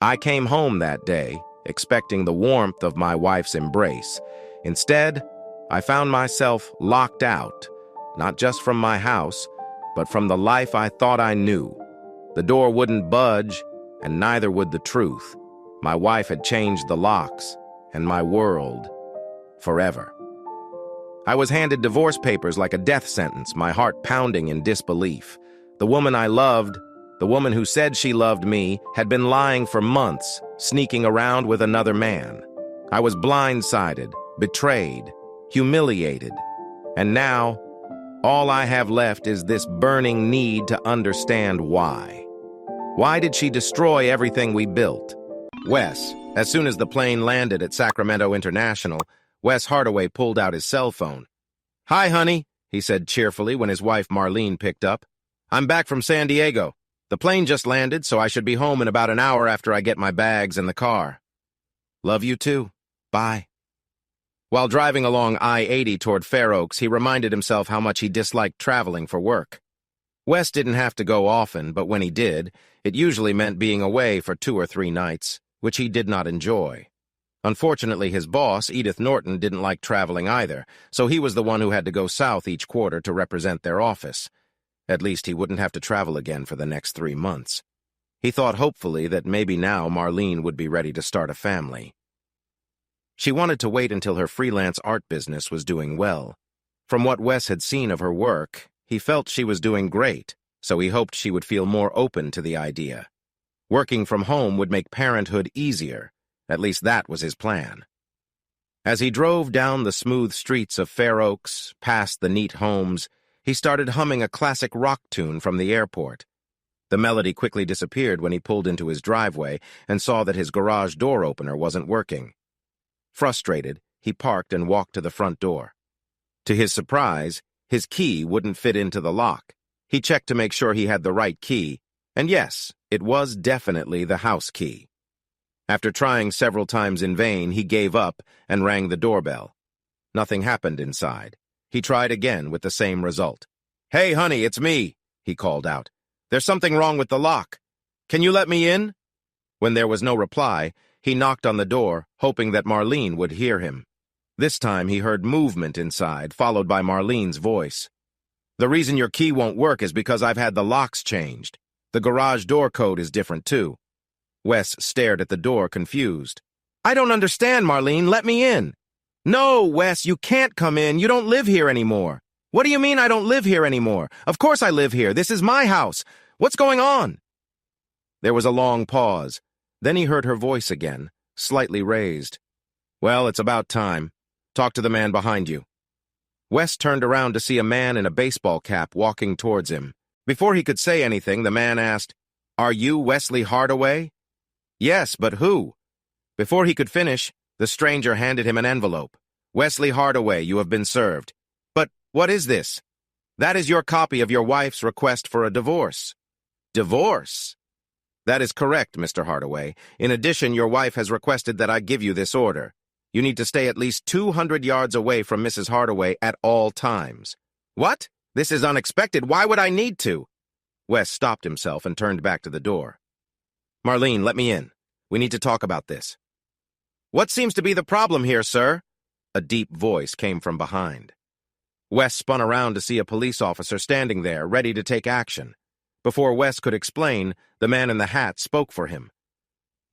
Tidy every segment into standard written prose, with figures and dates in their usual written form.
I came home that day, expecting the warmth of my wife's embrace. Instead, I found myself locked out, not just from my house, but from the life I thought I knew. The door wouldn't budge, and neither would the truth. My wife had changed the locks, and my world, forever. I was handed divorce papers like a death sentence, my heart pounding in disbelief. The woman I loved, the woman who said she loved me, had been lying for months, sneaking around with another man. I was blindsided, betrayed, humiliated. And now, all I have left is this burning need to understand why. Why did she destroy everything we built? Wes, as soon as the plane landed at Sacramento International, Wes Hardaway pulled out his cell phone. "Hi, honey," he said cheerfully when his wife Marlene picked up. "I'm back from San Diego. The plane just landed, so I should be home in about an hour after I get my bags in the car. Love you too. Bye." While driving along I-80 toward Fair Oaks, he reminded himself how much he disliked traveling for work. Wes didn't have to go often, but when he did, it usually meant being away for 2 or 3 nights, which he did not enjoy. Unfortunately, his boss, Edith Norton, didn't like traveling either, so he was the one who had to go south each quarter to represent their office. At least he wouldn't have to travel again for the next 3 months. He thought hopefully that maybe now Marlene would be ready to start a family. She wanted to wait until her freelance art business was doing well. From what Wes had seen of her work, he felt she was doing great, so he hoped she would feel more open to the idea. Working from home would make parenthood easier. At least that was his plan. As he drove down the smooth streets of Fair Oaks, past the neat homes, he started humming a classic rock tune from the airport. The melody quickly disappeared when he pulled into his driveway and saw that his garage door opener wasn't working. Frustrated, he parked and walked to the front door. To his surprise, his key wouldn't fit into the lock. He checked to make sure he had the right key, and yes, it was definitely the house key. After trying several times in vain, he gave up and rang the doorbell. Nothing happened inside. He tried again with the same result. "Hey, honey, it's me," he called out. "There's something wrong with the lock. Can you let me in?" When there was no reply, he knocked on the door, hoping that Marlene would hear him. This time he heard movement inside, followed by Marlene's voice. "The reason your key won't work is because I've had the locks changed. The garage door code is different, too." Wes stared at the door, confused. "I don't understand, Marlene. Let me in." "No, Wes, you can't come in. You don't live here anymore." "What do you mean I don't live here anymore? Of course I live here. This is my house. What's going on?" There was a long pause. Then he heard her voice again, slightly raised. "Well, it's about time. Talk to the man behind you." Wes turned around to see a man in a baseball cap walking towards him. Before he could say anything, the man asked, "Are you Wesley Hardaway?" "Yes, but who?" Before he could finish, the stranger handed him an envelope. "Wesley Hardaway, you have been served." "But what is this?" "That is your copy of your wife's request for a divorce." "Divorce?" "That is correct, Mr. Hardaway. In addition, your wife has requested that I give you this order. You need to stay at least 200 yards away from Mrs. Hardaway at all times." "What? This is unexpected. Why would I need to?" Wes stopped himself and turned back to the door. "Marlene, let me in. We need to talk about this." "What seems to be the problem here, sir?" A deep voice came from behind. Wes spun around to see a police officer standing there, ready to take action. Before Wes could explain, the man in the hat spoke for him.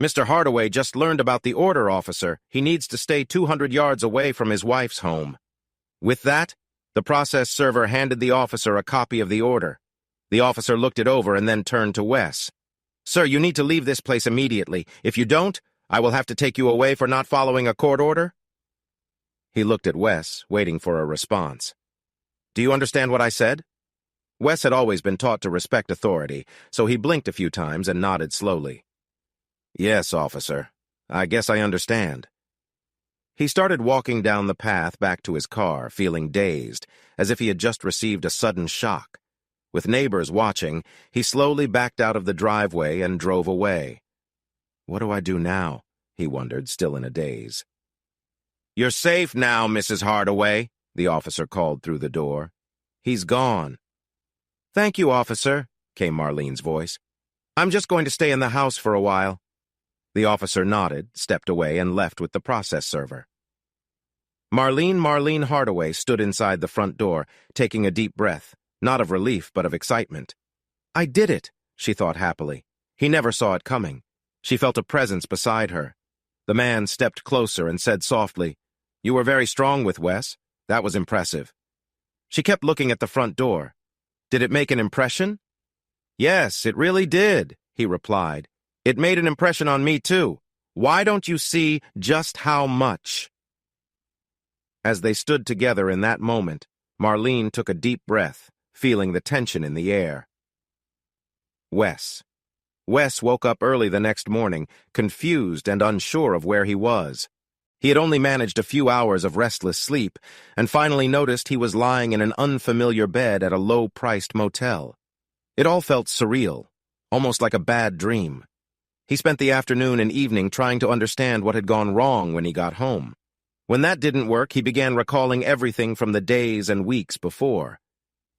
"Mr. Hardaway just learned about the order, officer. He needs to stay 200 yards away from his wife's home." With that, the process server handed the officer a copy of the order. The officer looked it over and then turned to Wes. "Sir, you need to leave this place immediately. If you don't, I will have to take you away for not following a court order." He looked at Wes, waiting for a response. "Do you understand what I said?" Wes had always been taught to respect authority, so he blinked a few times and nodded slowly. "Yes, officer. I guess I understand." He started walking down the path back to his car, feeling dazed, as if he had just received a sudden shock. With neighbors watching, he slowly backed out of the driveway and drove away. "What do I do now?" he wondered, still in a daze. "You're safe now, Mrs. Hardaway," the officer called through the door. "He's gone." "Thank you, officer," came Marlene's voice. "I'm just going to stay in the house for a while." The officer nodded, stepped away, and left with the process server. Marlene Hardaway stood inside the front door, taking a deep breath, not of relief but of excitement. I did it, she thought happily. He never saw it coming. She felt a presence beside her. The man stepped closer and said softly, You were very strong with Wes. That was impressive. She kept looking at the front door. Did it make an impression? Yes, it really did, he replied. It made an impression on me too. Why don't you see just how much? As they stood together in that moment, Marlene took a deep breath, feeling the tension in the air. Wes. Wes woke up early the next morning, confused and unsure of where he was. He had only managed a few hours of restless sleep, and finally noticed he was lying in an unfamiliar bed at a low-priced motel. It all felt surreal, almost like a bad dream. He spent the afternoon and evening trying to understand what had gone wrong when he got home. When that didn't work, he began recalling everything from the days and weeks before.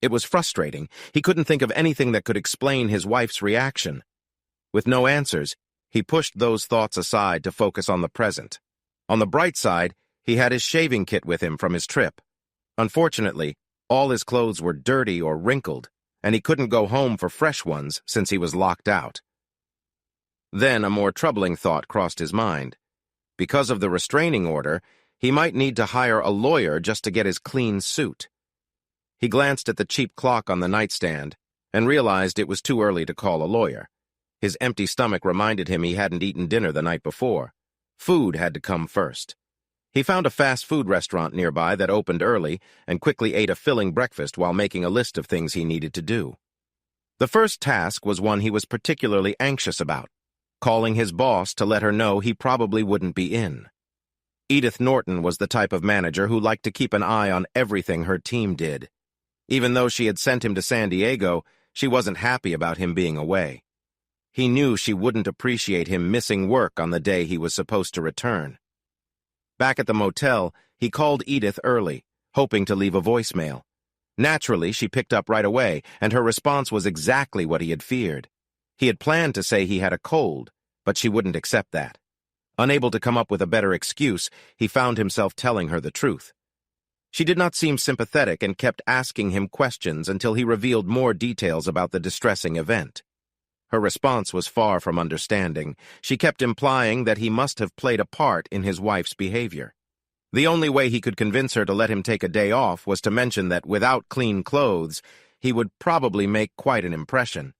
It was frustrating. He couldn't think of anything that could explain his wife's reaction. With no answers, he pushed those thoughts aside to focus on the present. On the bright side, he had his shaving kit with him from his trip. Unfortunately, all his clothes were dirty or wrinkled, and he couldn't go home for fresh ones since he was locked out. Then a more troubling thought crossed his mind. Because of the restraining order, he might need to hire a lawyer just to get his clean suit. He glanced at the cheap clock on the nightstand and realized it was too early to call a lawyer. His empty stomach reminded him he hadn't eaten dinner the night before. Food had to come first. He found a fast food restaurant nearby that opened early and quickly ate a filling breakfast while making a list of things he needed to do. The first task was one he was particularly anxious about, calling his boss to let her know he probably wouldn't be in. Edith Norton was the type of manager who liked to keep an eye on everything her team did. Even though she had sent him to San Diego, she wasn't happy about him being away. He knew she wouldn't appreciate him missing work on the day he was supposed to return. Back at the motel, he called Edith early, hoping to leave a voicemail. Naturally, she picked up right away, and her response was exactly what he had feared. He had planned to say he had a cold, but she wouldn't accept that. Unable to come up with a better excuse, he found himself telling her the truth. She did not seem sympathetic and kept asking him questions until he revealed more details about the distressing event. Her response was far from understanding. She kept implying that he must have played a part in his wife's behavior. The only way he could convince her to let him take a day off was to mention that without clean clothes, he would probably make quite an impression.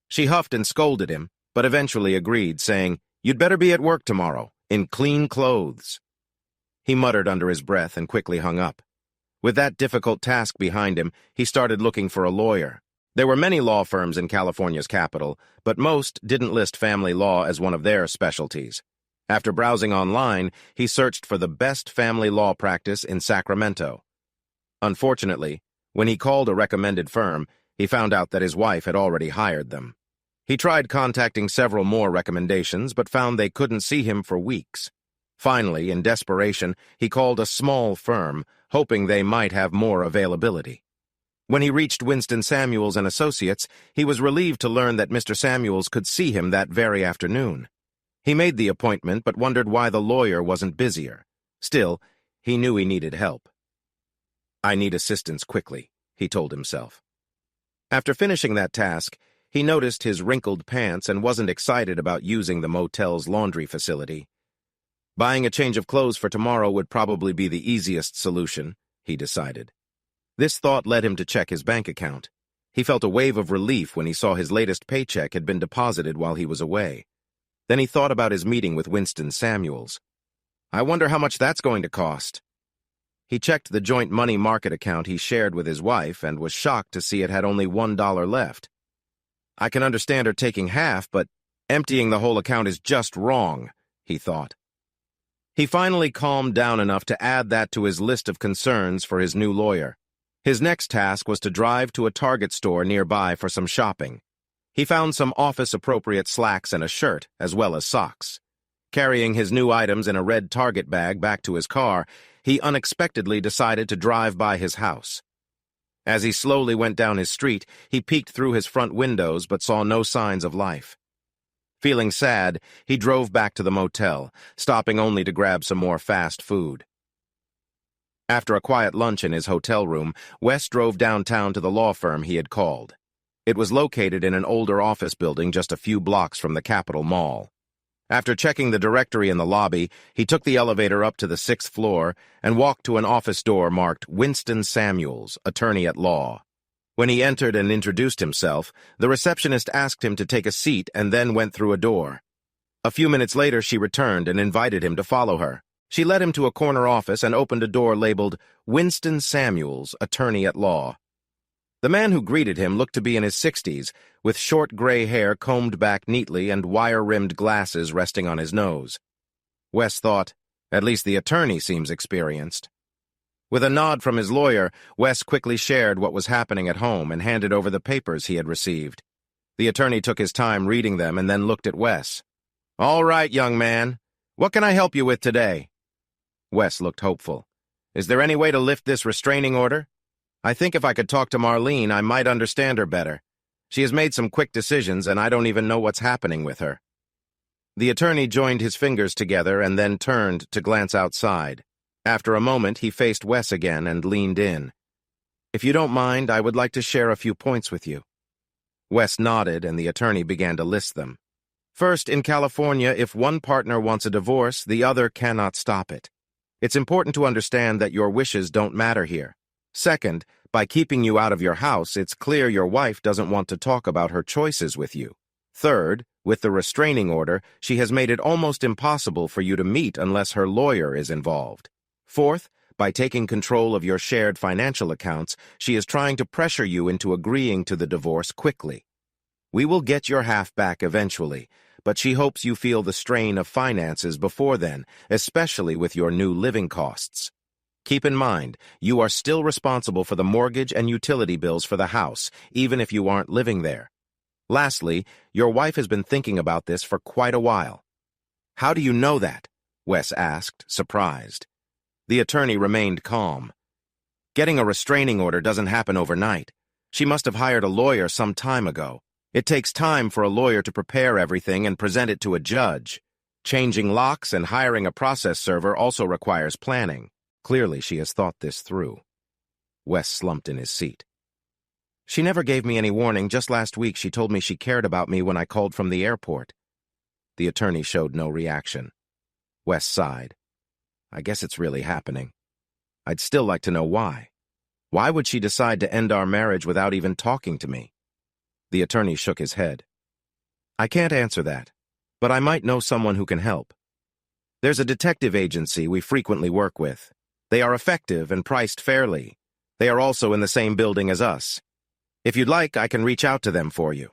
She huffed and scolded him, but eventually agreed, saying, "You'd better be at work tomorrow, in clean clothes." He muttered under his breath and quickly hung up. With that difficult task behind him, he started looking for a lawyer. There were many law firms in California's capital, but most didn't list family law as one of their specialties. After browsing online, he searched for the best family law practice in Sacramento. Unfortunately, when he called a recommended firm, he found out that his wife had already hired them. He tried contacting several more recommendations, but found they couldn't see him for weeks. Finally, in desperation, he called a small firm, hoping they might have more availability. When he reached Winston Samuels & Associates, he was relieved to learn that Mr. Samuels could see him that very afternoon. He made the appointment, but wondered why the lawyer wasn't busier. Still, he knew he needed help. "I need assistance quickly," he told himself. After finishing that task, he noticed his wrinkled pants and wasn't excited about using the motel's laundry facility. Buying a change of clothes for tomorrow would probably be the easiest solution, he decided. This thought led him to check his bank account. He felt a wave of relief when he saw his latest paycheck had been deposited while he was away. Then he thought about his meeting with Winston Samuels. I wonder how much that's going to cost. He checked the joint money market account he shared with his wife and was shocked to see it had only $1 left. I can understand her taking half, but emptying the whole account is just wrong, he thought. He finally calmed down enough to add that to his list of concerns for his new lawyer. His next task was to drive to a Target store nearby for some shopping. He found some office-appropriate slacks and a shirt, as well as socks. Carrying his new items in a red Target bag back to his car, he unexpectedly decided to drive by his house. As he slowly went down his street, he peeked through his front windows but saw no signs of life. Feeling sad, he drove back to the motel, stopping only to grab some more fast food. After a quiet lunch in his hotel room, Wes drove downtown to the law firm he had called. It was located in an older office building just a few blocks from the Capitol Mall. After checking the directory in the lobby, he took the elevator up to the 6th floor and walked to an office door marked Winston Samuels, Attorney at Law. When he entered and introduced himself, the receptionist asked him to take a seat and then went through a door. A few minutes later, she returned and invited him to follow her. She led him to a corner office and opened a door labeled Winston Samuels, Attorney at Law. The man who greeted him looked to be in his 60s, with short gray hair combed back neatly and wire-rimmed glasses resting on his nose. Wes thought, at least the attorney seems experienced. With a nod from his lawyer, Wes quickly shared what was happening at home and handed over the papers he had received. The attorney took his time reading them and then looked at Wes. "All right, young man. What can I help you with today?" Wes looked hopeful. "Is there any way to lift this restraining order? I think if I could talk to Marlene, I might understand her better. She has made some quick decisions, and I don't even know what's happening with her." The attorney joined his fingers together and then turned to glance outside. After a moment, he faced Wes again and leaned in. "If you don't mind, I would like to share a few points with you." Wes nodded, and the attorney began to list them. First, in California, if one partner wants a divorce, the other cannot stop it. It's important to understand that your wishes don't matter here. Second, by keeping you out of your house, it's clear your wife doesn't want to talk about her choices with you. Third, with the restraining order, she has made it almost impossible for you to meet unless her lawyer is involved. Fourth, by taking control of your shared financial accounts, she is trying to pressure you into agreeing to the divorce quickly. We will get your half back eventually, but she hopes you feel the strain of finances before then, especially with your new living costs. Keep in mind, you are still responsible for the mortgage and utility bills for the house, even if you aren't living there. Lastly, your wife has been thinking about this for quite a while. "How do you know that?" Wes asked, surprised. The attorney remained calm. "Getting a restraining order doesn't happen overnight. She must have hired a lawyer some time ago. It takes time for a lawyer to prepare everything and present it to a judge. Changing locks and hiring a process server also requires planning. Clearly, she has thought this through." Wes slumped in his seat. "She never gave me any warning. Just last week, she told me she cared about me when I called from the airport." The attorney showed no reaction. Wes sighed. "I guess it's really happening. I'd still like to know why. Why would she decide to end our marriage without even talking to me?" The attorney shook his head. "I can't answer that, but I might know someone who can help. There's a detective agency we frequently work with. They are effective and priced fairly. They are also in the same building as us. If you'd like, I can reach out to them for you."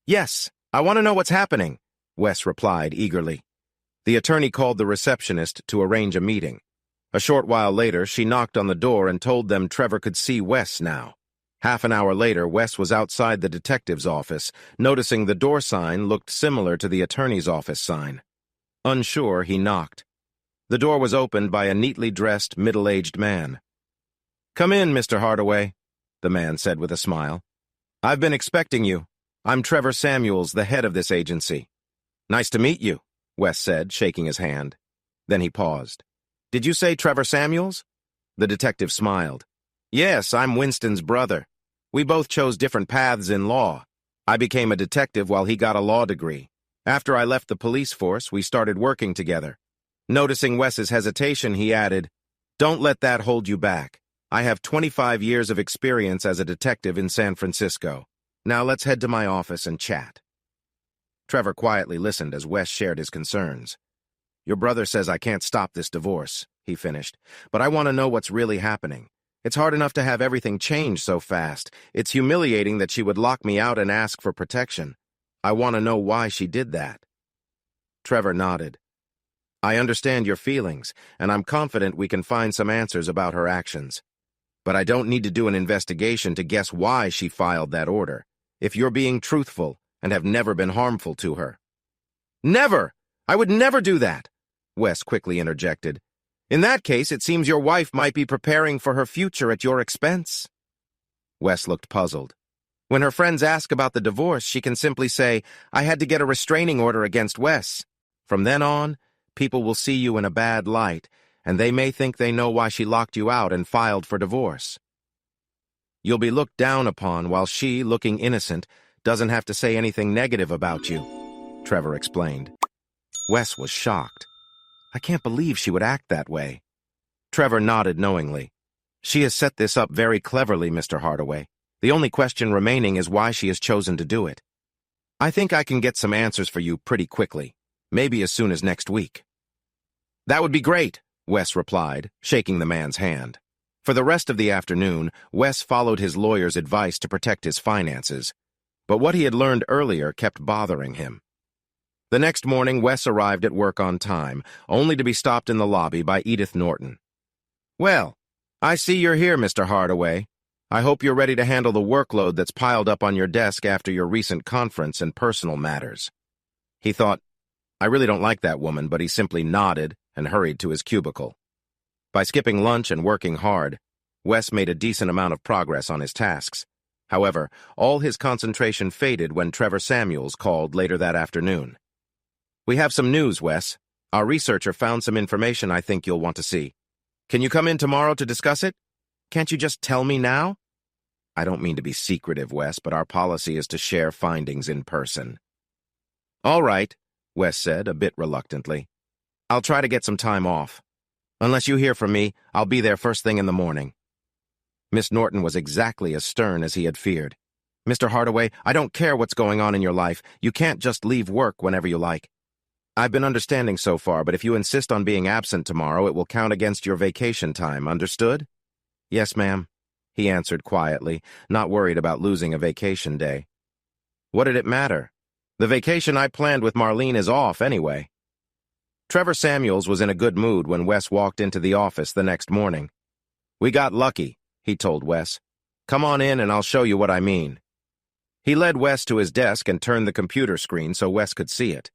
"Yes, I want to know what's happening," Wes replied eagerly. The attorney called the receptionist to arrange a meeting. A short while later, she knocked on the door and told them Trevor could see Wes now. Half an hour later, Wes was outside the detective's office, noticing the door sign looked similar to the attorney's office sign. Unsure, he knocked. The door was opened by a neatly dressed, middle-aged man. "Come in, Mr. Hardaway," the man said with a smile. "I've been expecting you. I'm Trevor Samuels, the head of this agency." "Nice to meet you," Wes said, shaking his hand. Then he paused. "Did you say Trevor Samuels?" The detective smiled. "Yes, I'm Winston's brother. We both chose different paths in law. I became a detective while he got a law degree. After I left the police force, we started working together." Noticing Wes's hesitation, he added, "Don't let that hold you back. I have 25 years of experience as a detective in San Francisco. Now let's head to my office and chat." Trevor quietly listened as Wes shared his concerns. "Your brother says I can't stop this divorce," he finished, "but I want to know what's really happening. It's hard enough to have everything change so fast. It's humiliating that she would lock me out and ask for protection. I want to know why she did that." Trevor nodded. "I understand your feelings, and I'm confident we can find some answers about her actions. But I don't need to do an investigation to guess why she filed that order, if you're being truthful and have never been harmful to her." "Never! I would never do that!" Wes quickly interjected. "In that case, it seems your wife might be preparing for her future at your expense." Wes looked puzzled. When her friends ask about the divorce, she can simply say, "I had to get a restraining order against Wes." From then on, people will see you in a bad light, and they may think they know why she locked you out and filed for divorce. You'll be looked down upon while she, looking innocent, doesn't have to say anything negative about you, Trevor explained. Wes was shocked. I can't believe she would act that way. Trevor nodded knowingly. She has set this up very cleverly, Mr. Hardaway. The only question remaining is why she has chosen to do it. I think I can get some answers for you pretty quickly, maybe as soon as next week. That would be great, Wes replied, shaking the man's hand. For the rest of the afternoon, Wes followed his lawyer's advice to protect his finances, but what he had learned earlier kept bothering him. The next morning, Wes arrived at work on time, only to be stopped in the lobby by Edith Norton. Well, I see you're here, Mr. Hardaway. I hope you're ready to handle the workload that's piled up on your desk after your recent conference and personal matters. He thought, I really don't like that woman, but he simply nodded and hurried to his cubicle. By skipping lunch and working hard, Wes made a decent amount of progress on his tasks. However, all his concentration faded when Trevor Samuels called later that afternoon. We have some news, Wes. Our researcher found some information I think you'll want to see. Can you come in tomorrow to discuss it? Can't you just tell me now? I don't mean to be secretive, Wes, but our policy is to share findings in person. All right, Wes said, a bit reluctantly. I'll try to get some time off. Unless you hear from me, I'll be there first thing in the morning. Miss Norton was exactly as stern as he had feared. Mr. Hardaway, I don't care what's going on in your life. You can't just leave work whenever you like. I've been understanding so far, but if you insist on being absent tomorrow, it will count against your vacation time, understood? Yes, ma'am, he answered quietly, not worried about losing a vacation day. What did it matter? The vacation I planned with Marlene is off anyway. Trevor Samuels was in a good mood when Wes walked into the office the next morning. We got lucky, he told Wes. Come on in and I'll show you what I mean. He led Wes to his desk and turned the computer screen so Wes could see it.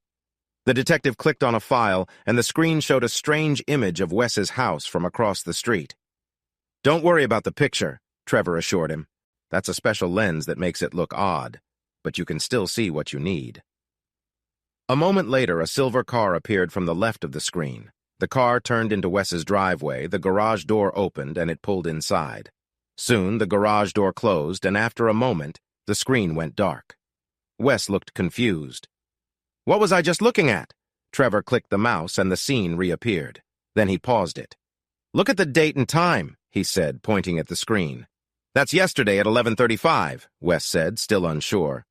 The detective clicked on a file, and the screen showed a strange image of Wes's house from across the street. Don't worry about the picture, Trevor assured him. That's a special lens that makes it look odd, but you can still see what you need. A moment later, a silver car appeared from the left of the screen. The car turned into Wes's driveway, the garage door opened, and it pulled inside. Soon, the garage door closed, and after a moment, the screen went dark. Wes looked confused. What was I just looking at? Trevor clicked the mouse and the scene reappeared. Then he paused it. Look at the date and time, he said, pointing at the screen. That's yesterday at 11:35, Wes said, still unsure.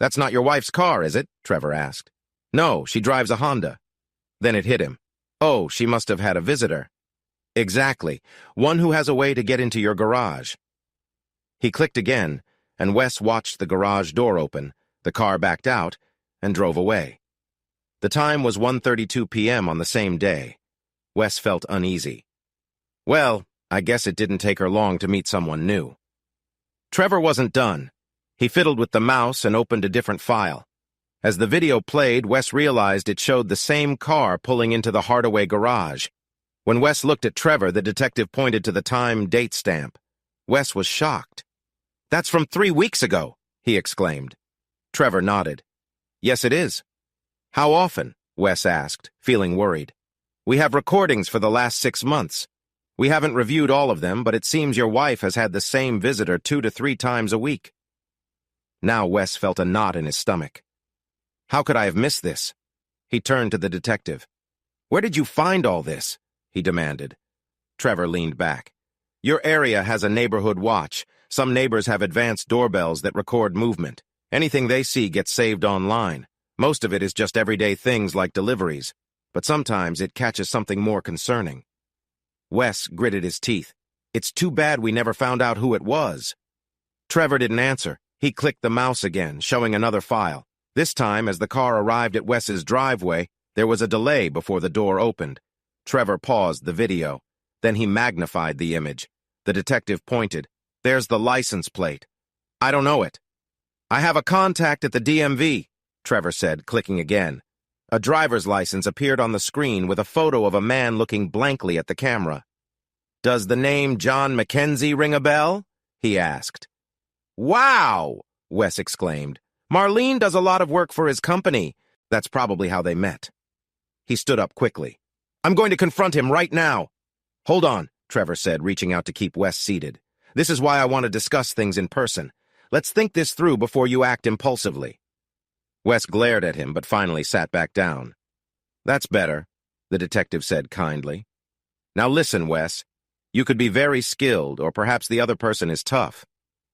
That's not your wife's car, is it? Trevor asked. No, she drives a Honda. Then it hit him. Oh, she must have had a visitor. Exactly, one who has a way to get into your garage. He clicked again, and Wes watched the garage door open, the car backed out, and drove away. The time was 1:32 p.m. on the same day. Wes felt uneasy. Well, I guess it didn't take her long to meet someone new. Trevor wasn't done. He fiddled with the mouse and opened a different file. As the video played, Wes realized it showed the same car pulling into the Hardaway garage. When Wes looked at Trevor, the detective pointed to the time date stamp. Wes was shocked. That's from 3 weeks ago, he exclaimed. Trevor nodded. Yes, it is. How often? Wes asked, feeling worried. We have recordings for the last 6 months. We haven't reviewed all of them, but it seems your wife has had the same visitor 2 to 3 times a week. Now Wes felt a knot in his stomach. How could I have missed this? He turned to the detective. Where did you find all this? He demanded. Trevor leaned back. Your area has a neighborhood watch. Some neighbors have advanced doorbells that record movement. Anything they see gets saved online. Most of it is just everyday things like deliveries, but sometimes it catches something more concerning. Wes gritted his teeth. It's too bad we never found out who it was. Trevor didn't answer. He clicked the mouse again, showing another file. This time, as the car arrived at Wes's driveway, there was a delay before the door opened. Trevor paused the video. Then he magnified the image. The detective pointed. There's the license plate. I don't know it. I have a contact at the DMV, Trevor said, clicking again. A driver's license appeared on the screen with a photo of a man looking blankly at the camera. Does the name John Mackenzie ring a bell? He asked. Wow! Wes exclaimed. "Marlene does a lot of work for his company." That's probably how they met. He stood up quickly. "I'm going to confront him right now." "Hold on," Trevor said, reaching out to keep Wes seated. "This is why I want to discuss things in person. Let's think this through before you act impulsively." Wes glared at him, but finally sat back down. "That's better," the detective said kindly. "Now listen, Wes. You could be very skilled, or perhaps the other person is tough.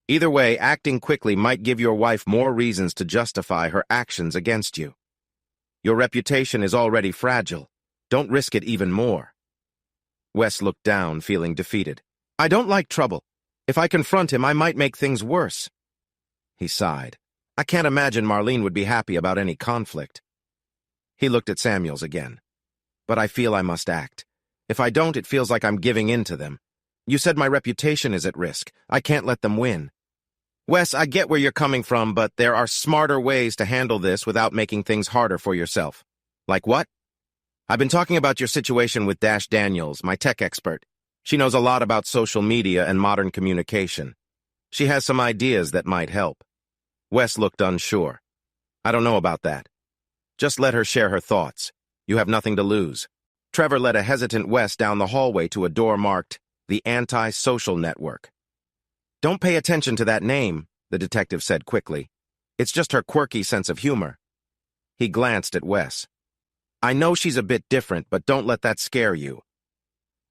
Either way, acting quickly might give your wife more reasons to justify her actions against you. Your reputation is already fragile. Don't risk it even more." Wes looked down, feeling defeated. "I don't like trouble. If I confront him, I might make things worse." He sighed. "I can't imagine Marlene would be happy about any conflict." He looked at Samuels again. "But I feel I must act. If I don't, it feels like I'm giving in to them. You said my reputation is at risk. I can't let them win." "Wes, I get where you're coming from, but there are smarter ways to handle this without making things harder for yourself." "Like what?" "I've been talking about your situation with Dash Daniels, my tech expert. She knows a lot about social media and modern communication. She has some ideas that might help." Wes looked unsure. "I don't know about that. Just let her share her thoughts. You have nothing to lose." Trevor led a hesitant Wes down the hallway to a door marked, "The Anti-Social Network." "Don't pay attention to that name," the detective said quickly. "It's just her quirky sense of humor." He glanced at Wes. "I know she's a bit different, but don't let that scare you."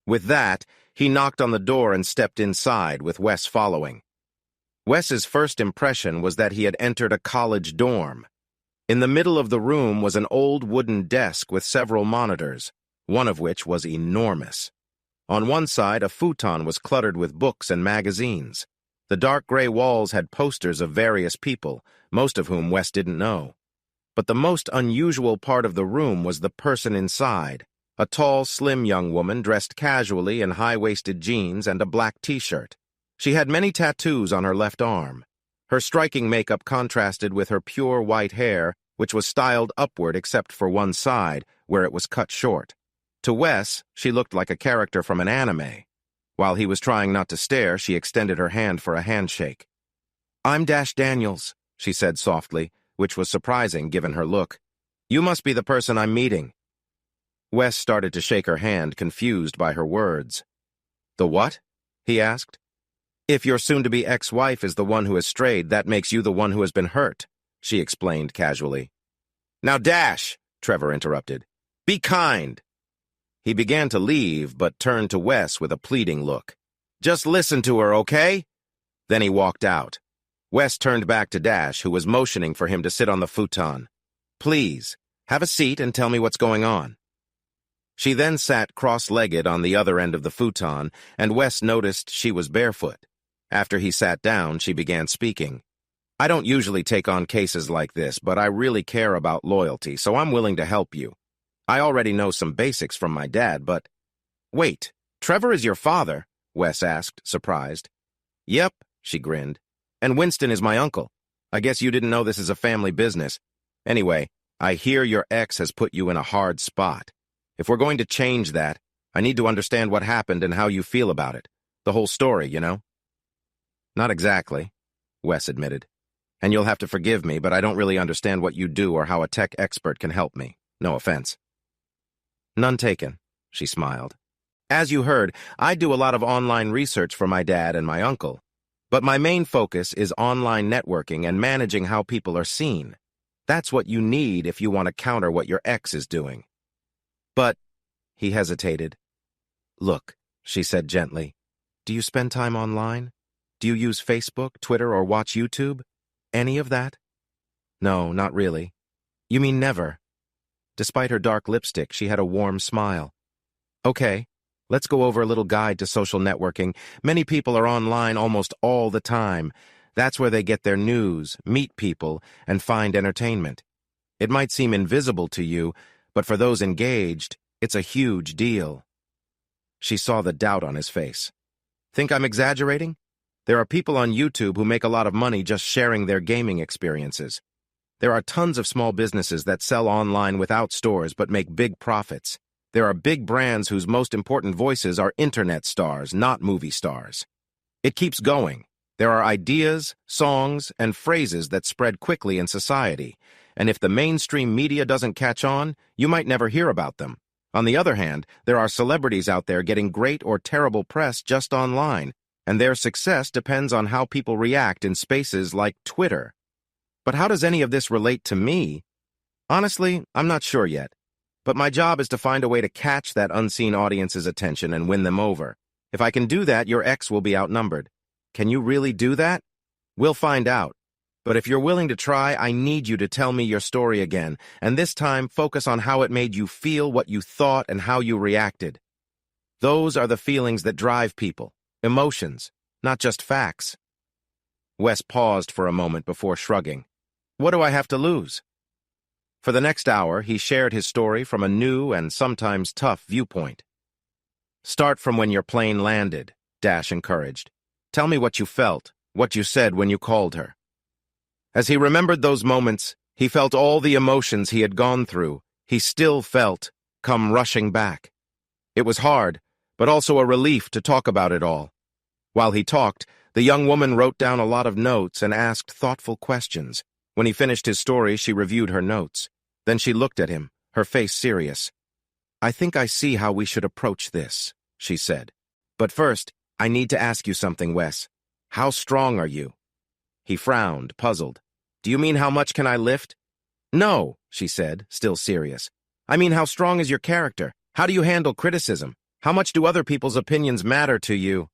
With that, he knocked on the door and stepped inside, with Wes following. Wes's first impression was that he had entered a college dorm. In the middle of the room was an old wooden desk with several monitors, one of which was enormous. On one side, a futon was cluttered with books and magazines. The dark gray walls had posters of various people, most of whom Wes didn't know. But the most unusual part of the room was the person inside, a tall, slim young woman dressed casually in high-waisted jeans and a black t-shirt. She had many tattoos on her left arm. Her striking makeup contrasted with her pure white hair, which was styled upward except for one side, where it was cut short. To Wes, she looked like a character from an anime. While he was trying not to stare, she extended her hand for a handshake. "I'm Dash Daniels," she said softly, which was surprising given her look. "You must be the person I'm meeting." Wes started to shake her hand, confused by her words. "The what?" he asked. "If your soon-to-be ex-wife is the one who has strayed, that makes you the one who has been hurt," she explained casually. "Now, Dash," Trevor interrupted. "Be kind." He began to leave, but turned to Wes with a pleading look. "Just listen to her, okay?" Then he walked out. Wes turned back to Dash, who was motioning for him to sit on the futon. "Please, have a seat and tell me what's going on." She then sat cross-legged on the other end of the futon, and Wes noticed she was barefoot. After he sat down, she began speaking. "I don't usually take on cases like this, but I really care about loyalty, so I'm willing to help you. I already know some basics from my dad, but—" "Wait, Trevor is your father?" Wes asked, surprised. "Yep," she grinned. "And Winston is my uncle. I guess you didn't know this is a family business. Anyway, I hear your ex has put you in a hard spot. If we're going to change that, I need to understand what happened and how you feel about it. The whole story, you know?" "Not exactly," Wes admitted. "And you'll have to forgive me, but I don't really understand what you do or how a tech expert can help me. No offense." "None taken," she smiled. "As you heard, I do a lot of online research for my dad and my uncle. But my main focus is online networking and managing how people are seen. That's what you need if you want to counter what your ex is doing." "But," he hesitated. "Look," she said gently, "do you spend time online? Do you use Facebook, Twitter, or watch YouTube? Any of that?" "No, not really." "You mean never?" Despite her dark lipstick, she had a warm smile. "Okay, let's go over a little guide to social networking. Many people are online almost all the time. That's where they get their news, meet people, and find entertainment. It might seem invisible to you, but for those engaged, it's a huge deal." She saw the doubt on his face. "Think I'm exaggerating? There are people on YouTube who make a lot of money just sharing their gaming experiences. There are tons of small businesses that sell online without stores but make big profits. There are big brands whose most important voices are internet stars, not movie stars. It keeps going. There are ideas, songs, and phrases that spread quickly in society, and if the mainstream media doesn't catch on, you might never hear about them. On the other hand, there are celebrities out there getting great or terrible press just online, and their success depends on how people react in spaces like Twitter. But how does any of this relate to me? Honestly, I'm not sure yet. But my job is to find a way to catch that unseen audience's attention and win them over. If I can do that, your ex will be outnumbered. Can you really do that? We'll find out. But if you're willing to try, I need you to tell me your story again, and this time focus on how it made you feel, what you thought, and how you reacted. Those are the feelings that drive people, emotions, not just facts. Wes paused for a moment before shrugging. What do I have to lose? For the next hour, he shared his story from a new and sometimes tough viewpoint. Start from when your plane landed, Dash encouraged. Tell me what you felt, what you said when you called her. As he remembered those moments, he felt all the emotions he had gone through, he still felt, come rushing back. It was hard, but also a relief to talk about it all. While he talked, the young woman wrote down a lot of notes and asked thoughtful questions. When he finished his story, she reviewed her notes. Then she looked at him, her face serious. I think I see how we should approach this, she said. But first, I need to ask you something, Wes. How strong are you? He frowned, puzzled. Do you mean how much can I lift? No, she said, still serious. I mean how strong is your character? How do you handle criticism? How much do other people's opinions matter to you?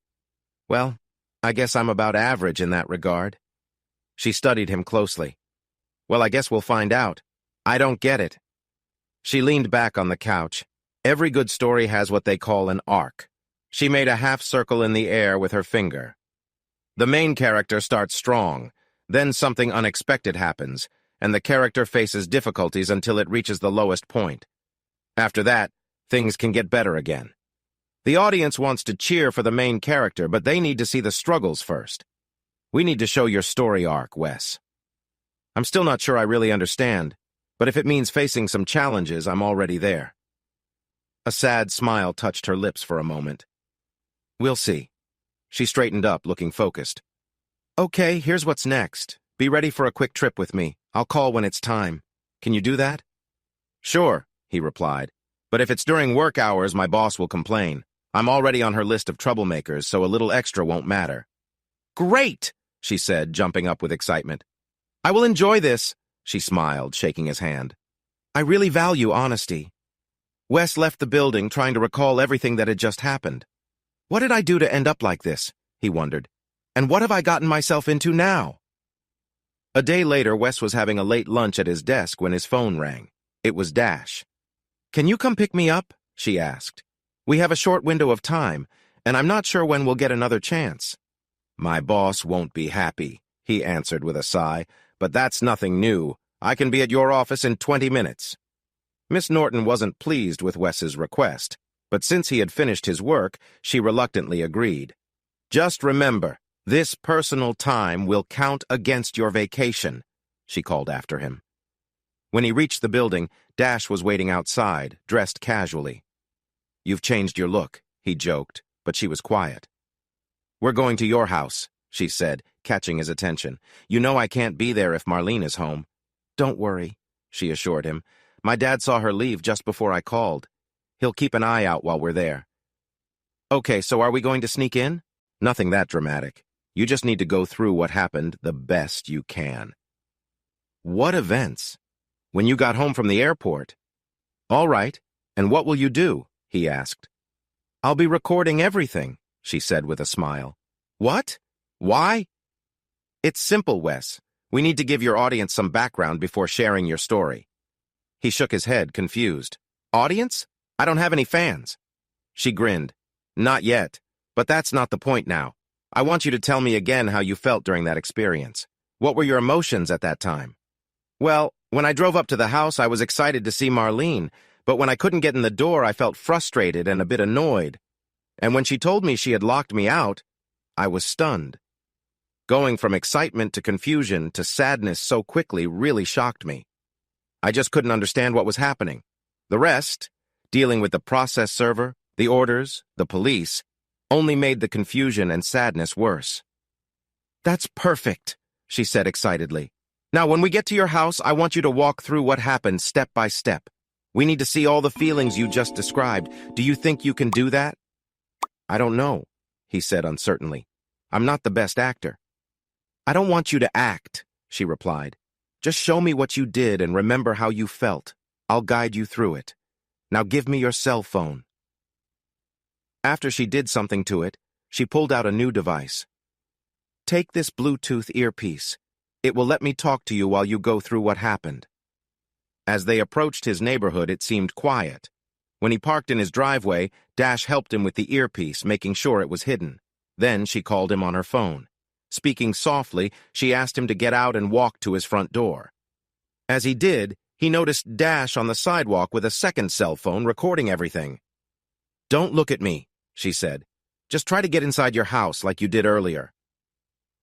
Well, I guess I'm about average in that regard. She studied him closely. Well, I guess we'll find out. I don't get it. She leaned back on the couch. Every good story has what they call an arc. She made a half circle in the air with her finger. The main character starts strong, then something unexpected happens, and the character faces difficulties until it reaches the lowest point. After that, things can get better again. The audience wants to cheer for the main character, but they need to see the struggles first. We need to show your story arc, Wes. I'm still not sure I really understand, but if it means facing some challenges, I'm already there. A sad smile touched her lips for a moment. We'll see. She straightened up, looking focused. Okay, here's what's next. Be ready for a quick trip with me. I'll call when it's time. Can you do that? Sure, he replied. But if it's during work hours, my boss will complain. I'm already on her list of troublemakers, so a little extra won't matter. Great, she said, jumping up with excitement. I will enjoy this, she smiled, shaking his hand. I really value honesty. Wes left the building, trying to recall everything that had just happened. What did I do to end up like this? He wondered. And what have I gotten myself into now? A day later, Wes was having a late lunch at his desk when his phone rang. It was Dash. Can you come pick me up? She asked. We have a short window of time, and I'm not sure when we'll get another chance. My boss won't be happy, he answered with a sigh, but that's nothing new. I can be at your office in 20 minutes. Miss Norton wasn't pleased with Wes's request, but since he had finished his work, she reluctantly agreed. Just remember, this personal time will count against your vacation, she called after him. When he reached the building, Dash was waiting outside, dressed casually. You've changed your look, he joked, but she was quiet. We're going to your house, she said, catching his attention. You know I can't be there if Marlene is home. Don't worry, she assured him. My dad saw her leave just before I called. He'll keep an eye out while we're there. Okay, so are we going to sneak in? Nothing that dramatic. You just need to go through what happened the best you can. What events? When you got home from the airport. All right, and what will you do? He asked. I'll be recording everything, she said with a smile. What? Why? It's simple, Wes. We need to give your audience some background before sharing your story. He shook his head, confused. Audience? I don't have any fans. She grinned. Not yet, but that's not the point now. I want you to tell me again how you felt during that experience. What were your emotions at that time? Well, when I drove up to the house, I was excited to see Marlene, but when I couldn't get in the door, I felt frustrated and a bit annoyed. And when she told me she had locked me out, I was stunned. Going from excitement to confusion to sadness so quickly really shocked me. I just couldn't understand what was happening. The rest, dealing with the process server, the orders, the police, only made the confusion and sadness worse. "That's perfect," she said excitedly. "Now, when we get to your house, I want you to walk through what happened step by step. We need to see all the feelings you just described. Do you think you can do that?" "I don't know," he said uncertainly. "I'm not the best actor." "I don't want you to act," she replied. "Just show me what you did and remember how you felt. I'll guide you through it. Now give me your cell phone." After she did something to it, she pulled out a new device. "Take this Bluetooth earpiece. It will let me talk to you while you go through what happened." As they approached his neighborhood, it seemed quiet. When he parked in his driveway, Dash helped him with the earpiece, making sure it was hidden. Then she called him on her phone. Speaking softly, she asked him to get out and walk to his front door. As he did, he noticed Dash on the sidewalk with a second cell phone recording everything. "Don't look at me," she said. "Just try to get inside your house like you did earlier."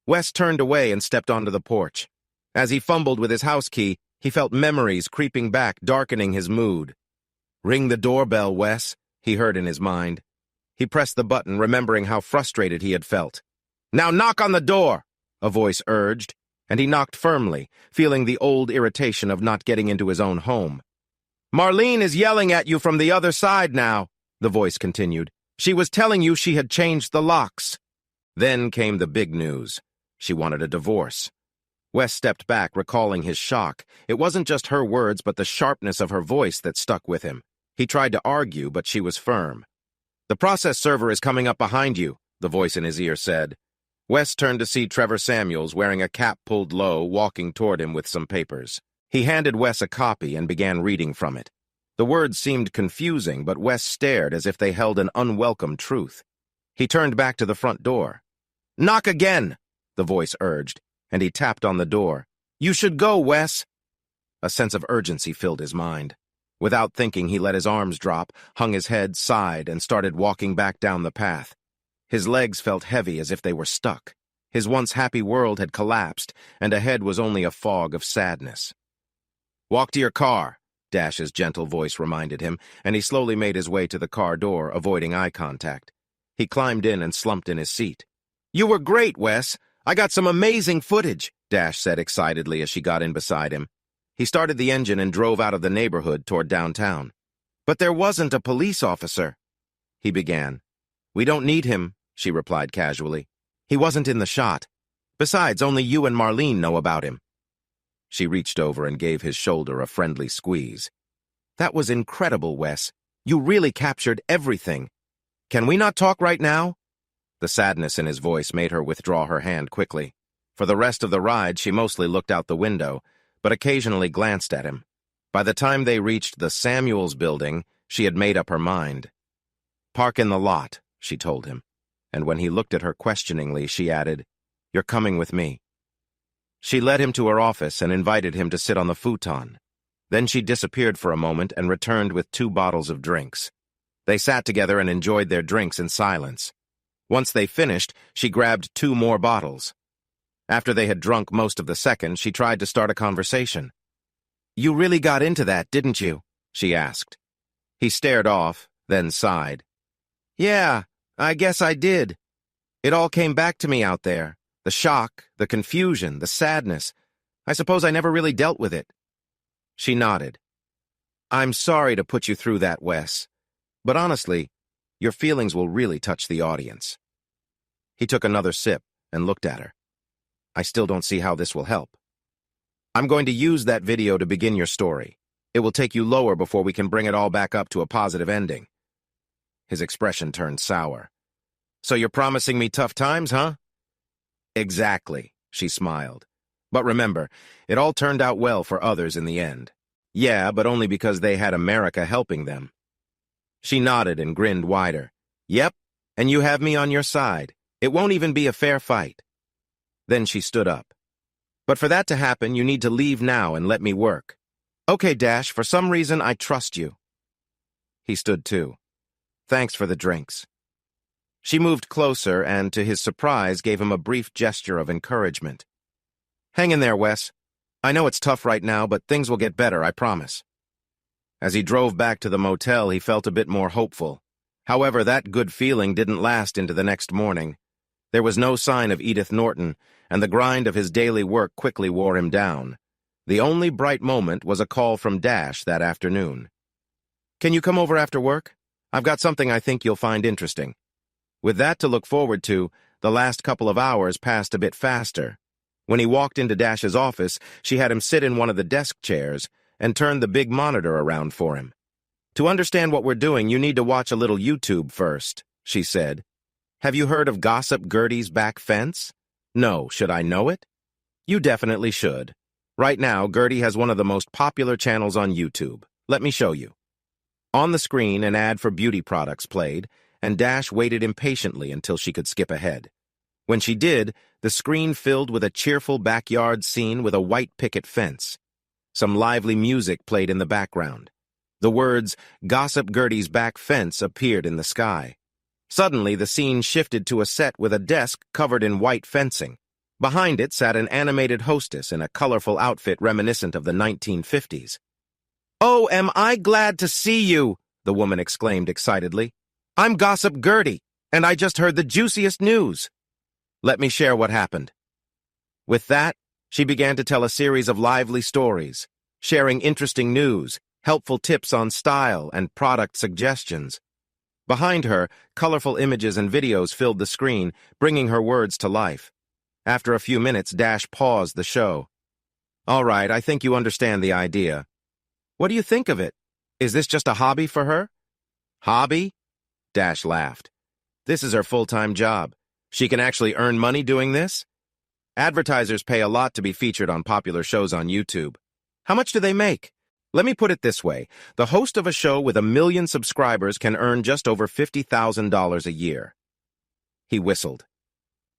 Wes turned away and stepped onto the porch. As he fumbled with his house key, he felt memories creeping back, darkening his mood. "Ring the doorbell, Wes," he heard in his mind. He pressed the button, remembering how frustrated he had felt. "Now knock on the door," a voice urged, and he knocked firmly, feeling the old irritation of not getting into his own home. "Marlene is yelling at you from the other side now," the voice continued. "She was telling you she had changed the locks." Then came the big news. She wanted a divorce. Wes stepped back, recalling his shock. It wasn't just her words, but the sharpness of her voice that stuck with him. He tried to argue, but she was firm. "The process server is coming up behind you," the voice in his ear said. Wes turned to see Trevor Samuels, wearing a cap pulled low, walking toward him with some papers. He handed Wes a copy and began reading from it. The words seemed confusing, but Wes stared as if they held an unwelcome truth. He turned back to the front door. "Knock again," the voice urged, and he tapped on the door. "You should go, Wes." A sense of urgency filled his mind. Without thinking, he let his arms drop, hung his head, sighed, and started walking back down the path. His legs felt heavy as if they were stuck. His once happy world had collapsed, and ahead was only a fog of sadness. "Walk to your car," Dash's gentle voice reminded him, and he slowly made his way to the car door, avoiding eye contact. He climbed in and slumped in his seat. "You were great, Wes. I got some amazing footage," Dash said excitedly as she got in beside him. He started the engine and drove out of the neighborhood toward downtown. "But there wasn't a police officer," he began. "We don't need him," she replied casually. "He wasn't in the shot. Besides, only you and Marlene know about him." She reached over and gave his shoulder a friendly squeeze. "That was incredible, Wes. You really captured everything. Can we not talk right now?" The sadness in his voice made her withdraw her hand quickly. For the rest of the ride, she mostly looked out the window, but occasionally glanced at him. By the time they reached the Samuels building, she had made up her mind. "Park in the lot," she told him, and when he looked at her questioningly, she added, "You're coming with me." She led him to her office and invited him to sit on the futon. Then she disappeared for a moment and returned with 2 bottles of drinks. They sat together and enjoyed their drinks in silence. Once they finished, she grabbed 2 more bottles. After they had drunk most of the second, she tried to start a conversation. "You really got into that, didn't you?" she asked. He stared off, then sighed. "Yeah, I guess I did. It all came back to me out there. The shock, the confusion, the sadness. I suppose I never really dealt with it." She nodded. "I'm sorry to put you through that, Wes. But honestly, your feelings will really touch the audience." He took another sip and looked at her. "I still don't see how this will help." "I'm going to use that video to begin your story. It will take you lower before we can bring it all back up to a positive ending." His expression turned sour. "So you're promising me tough times, huh?" "Exactly," she smiled. "But remember, it all turned out well for others in the end." "Yeah, but only because they had America helping them." She nodded and grinned wider. "Yep, and you have me on your side. It won't even be a fair fight." Then she stood up. "But for that to happen, you need to leave now and let me work." "Okay, Dash, for some reason I trust you." He stood too. "Thanks for the drinks." She moved closer and, to his surprise, gave him a brief gesture of encouragement. "Hang in there, Wes. I know it's tough right now, but things will get better, I promise." As he drove back to the motel, he felt a bit more hopeful. However, that good feeling didn't last into the next morning. There was no sign of Edith Norton, and the grind of his daily work quickly wore him down. The only bright moment was a call from Dash that afternoon. "Can you come over after work? I've got something I think you'll find interesting." With that to look forward to, the last couple of hours passed a bit faster. When he walked into Dash's office, she had him sit in one of the desk chairs and turned the big monitor around for him. "To understand what we're doing, you need to watch a little YouTube first," she said. "Have you heard of Gossip Gertie's Back Fence? No, should I know it? You definitely should. Right now, Gertie has one of the most popular channels on YouTube. Let me show you." On the screen, an ad for beauty products played, and Dash waited impatiently until she could skip ahead. When she did, the screen filled with a cheerful backyard scene with a white picket fence. Some lively music played in the background. The words, "Gossip Gertie's Back Fence," appeared in the sky. Suddenly, the scene shifted to a set with a desk covered in white fencing. Behind it sat an animated hostess in a colorful outfit reminiscent of the 1950s. "Oh, am I glad to see you!" the woman exclaimed excitedly. "I'm Gossip Gertie, and I just heard the juiciest news. Let me share what happened." With that, she began to tell a series of lively stories, sharing interesting news, helpful tips on style, and product suggestions. Behind her, colorful images and videos filled the screen, bringing her words to life. After a few minutes, Dash paused the show. "All right, I think you understand the idea. What do you think of it? Is this just a hobby for her?" "Hobby?" Dash laughed. "This is her full-time job. She can actually earn money doing this? Advertisers pay a lot to be featured on popular shows on YouTube. How much do they make? Let me put it this way. The host of a show with 1 million subscribers can earn just over $50,000 a year." He whistled.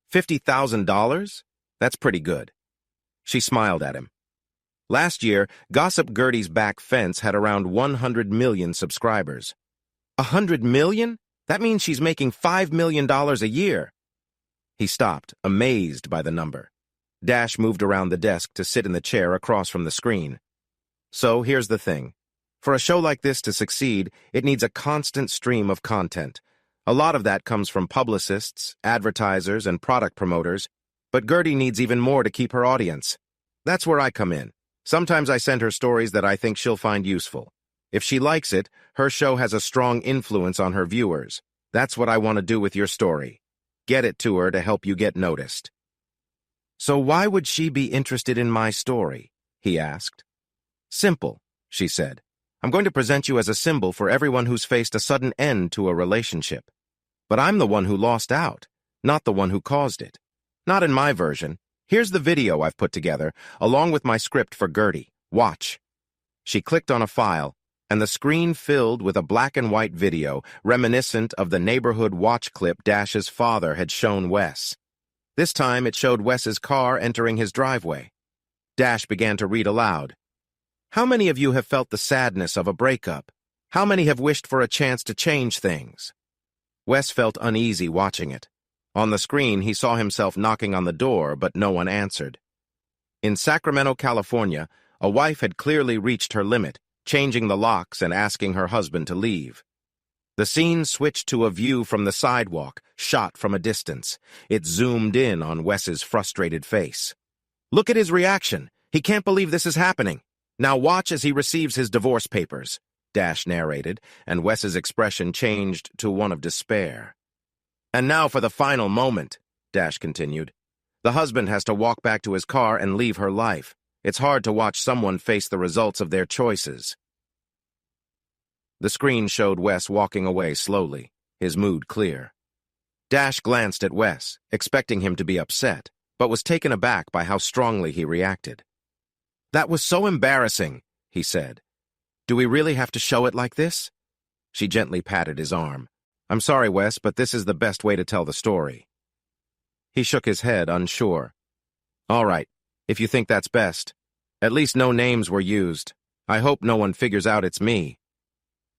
$50,000? That's pretty good. She smiled at him. Last year, Gossip Gertie's Back Fence had around 100 million subscribers. 100 million? That means she's making $5 million a year. He stopped, amazed by the number. Dash moved around the desk to sit in the chair across from the screen. "So here's the thing. For a show like this to succeed, it needs a constant stream of content. A lot of that comes from publicists, advertisers, and product promoters, but Gertie needs even more to keep her audience. That's where I come in. Sometimes I send her stories that I think she'll find useful. If she likes it, her show has a strong influence on her viewers. That's what I want to do with your story. Get it to her to help you get noticed." "So why would she be interested in my story?" he asked. "Simple," she said. "I'm going to present you as a symbol for everyone who's faced a sudden end to a relationship. But I'm the one who lost out, not the one who caused it. Not in my version. Here's the video I've put together, along with my script for Gertie. Watch." She clicked on a file, and the screen filled with a black and white video reminiscent of the neighborhood watch clip Dash's father had shown Wes. This time it showed Wes's car entering his driveway. Dash began to read aloud. "How many of you have felt the sadness of a breakup? How many have wished for a chance to change things?" Wes felt uneasy watching it. On the screen, he saw himself knocking on the door, but no one answered. In Sacramento, California, a wife had clearly reached her limit, changing the locks and asking her husband to leave. The scene switched to a view from the sidewalk, shot from a distance. It zoomed in on Wes's frustrated face. "Look at his reaction. He can't believe this is happening. Now watch as he receives his divorce papers," Dash narrated, and Wes's expression changed to one of despair. "And now for the final moment," Dash continued. "The husband has to walk back to his car and leave her life. It's hard to watch someone face the results of their choices." The screen showed Wes walking away slowly, his mood clear. Dash glanced at Wes, expecting him to be upset, but was taken aback by how strongly he reacted. "That was so embarrassing," he said. "Do we really have to show it like this?" She gently patted his arm. "I'm sorry, Wes, but this is the best way to tell the story." He shook his head, unsure. "All right, if you think that's best. At least no names were used. I hope no one figures out it's me."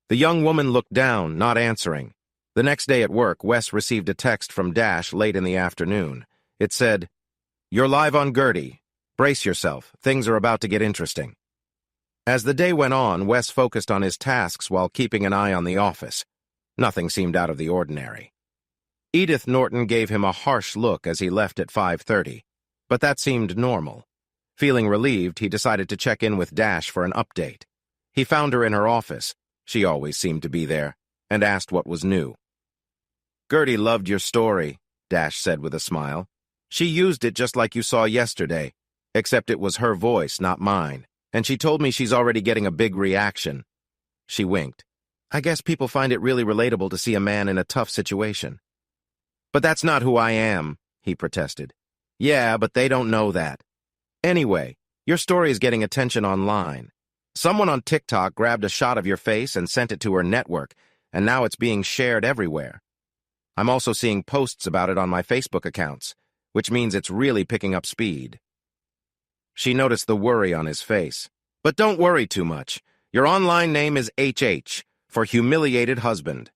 The young woman looked down, not answering. The next day at work, Wes received a text from Dash late in the afternoon. It said, "You're live on Gertie. Brace yourself. Things are about to get interesting." As the day went on, Wes focused on his tasks while keeping an eye on the office. Nothing seemed out of the ordinary. Edith Norton gave him a harsh look as he left at 5:30. But that seemed normal. Feeling relieved, he decided to check in with Dash for an update. He found her in her office, she always seemed to be there, and asked what was new. "Gertie loved your story," Dash said with a smile. "She used it just like you saw yesterday, except it was her voice, not mine, and she told me she's already getting a big reaction." She winked. "I guess people find it really relatable to see a man in a tough situation." "But that's not who I am," he protested. "Yeah, but they don't know that. Anyway, your story is getting attention online. Someone on TikTok grabbed a shot of your face and sent it to her network, and now it's being shared everywhere. I'm also seeing posts about it on my Facebook accounts, which means it's really picking up speed." She noticed the worry on his face. "But don't worry too much. Your online name is HH, for humiliated husband."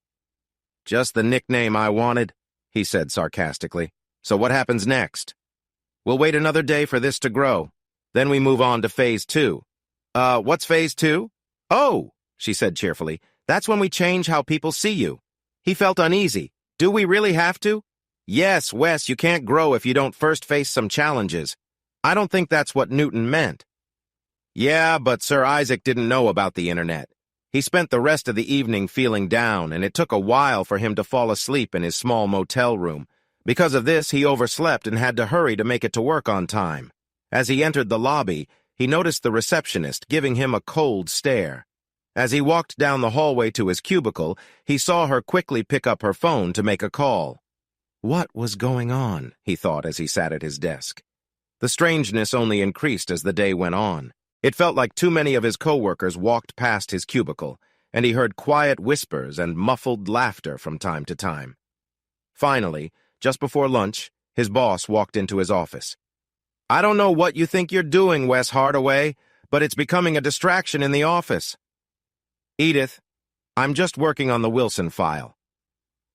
"Just the nickname I wanted," he said sarcastically. "So what happens next?" "We'll wait another day for this to grow. Then we move on to phase 2. What's phase 2? "Oh," she said cheerfully, "that's when we change how people see you." He felt uneasy. "Do we really have to?" "Yes, Wes, you can't grow if you don't first face some challenges. I don't think that's what Newton meant." "Yeah, but Sir Isaac didn't know about the internet. He spent the rest of the evening feeling down, and it took a while for him to fall asleep in his small motel room. Because of this, he overslept and had to hurry to make it to work on time. As he entered the lobby, he noticed the receptionist giving him a cold stare. As he walked down the hallway to his cubicle, he saw her quickly pick up her phone to make a call. What was going on, he thought as he sat at his desk. The strangeness only increased as the day went on. It felt like too many of his coworkers walked past his cubicle, and he heard quiet whispers and muffled laughter from time to time. Finally, just before lunch, his boss walked into his office. "I don't know what you think you're doing, Wes Hardaway, but it's becoming a distraction in the office." "Edith, I'm just working on the Wilson file.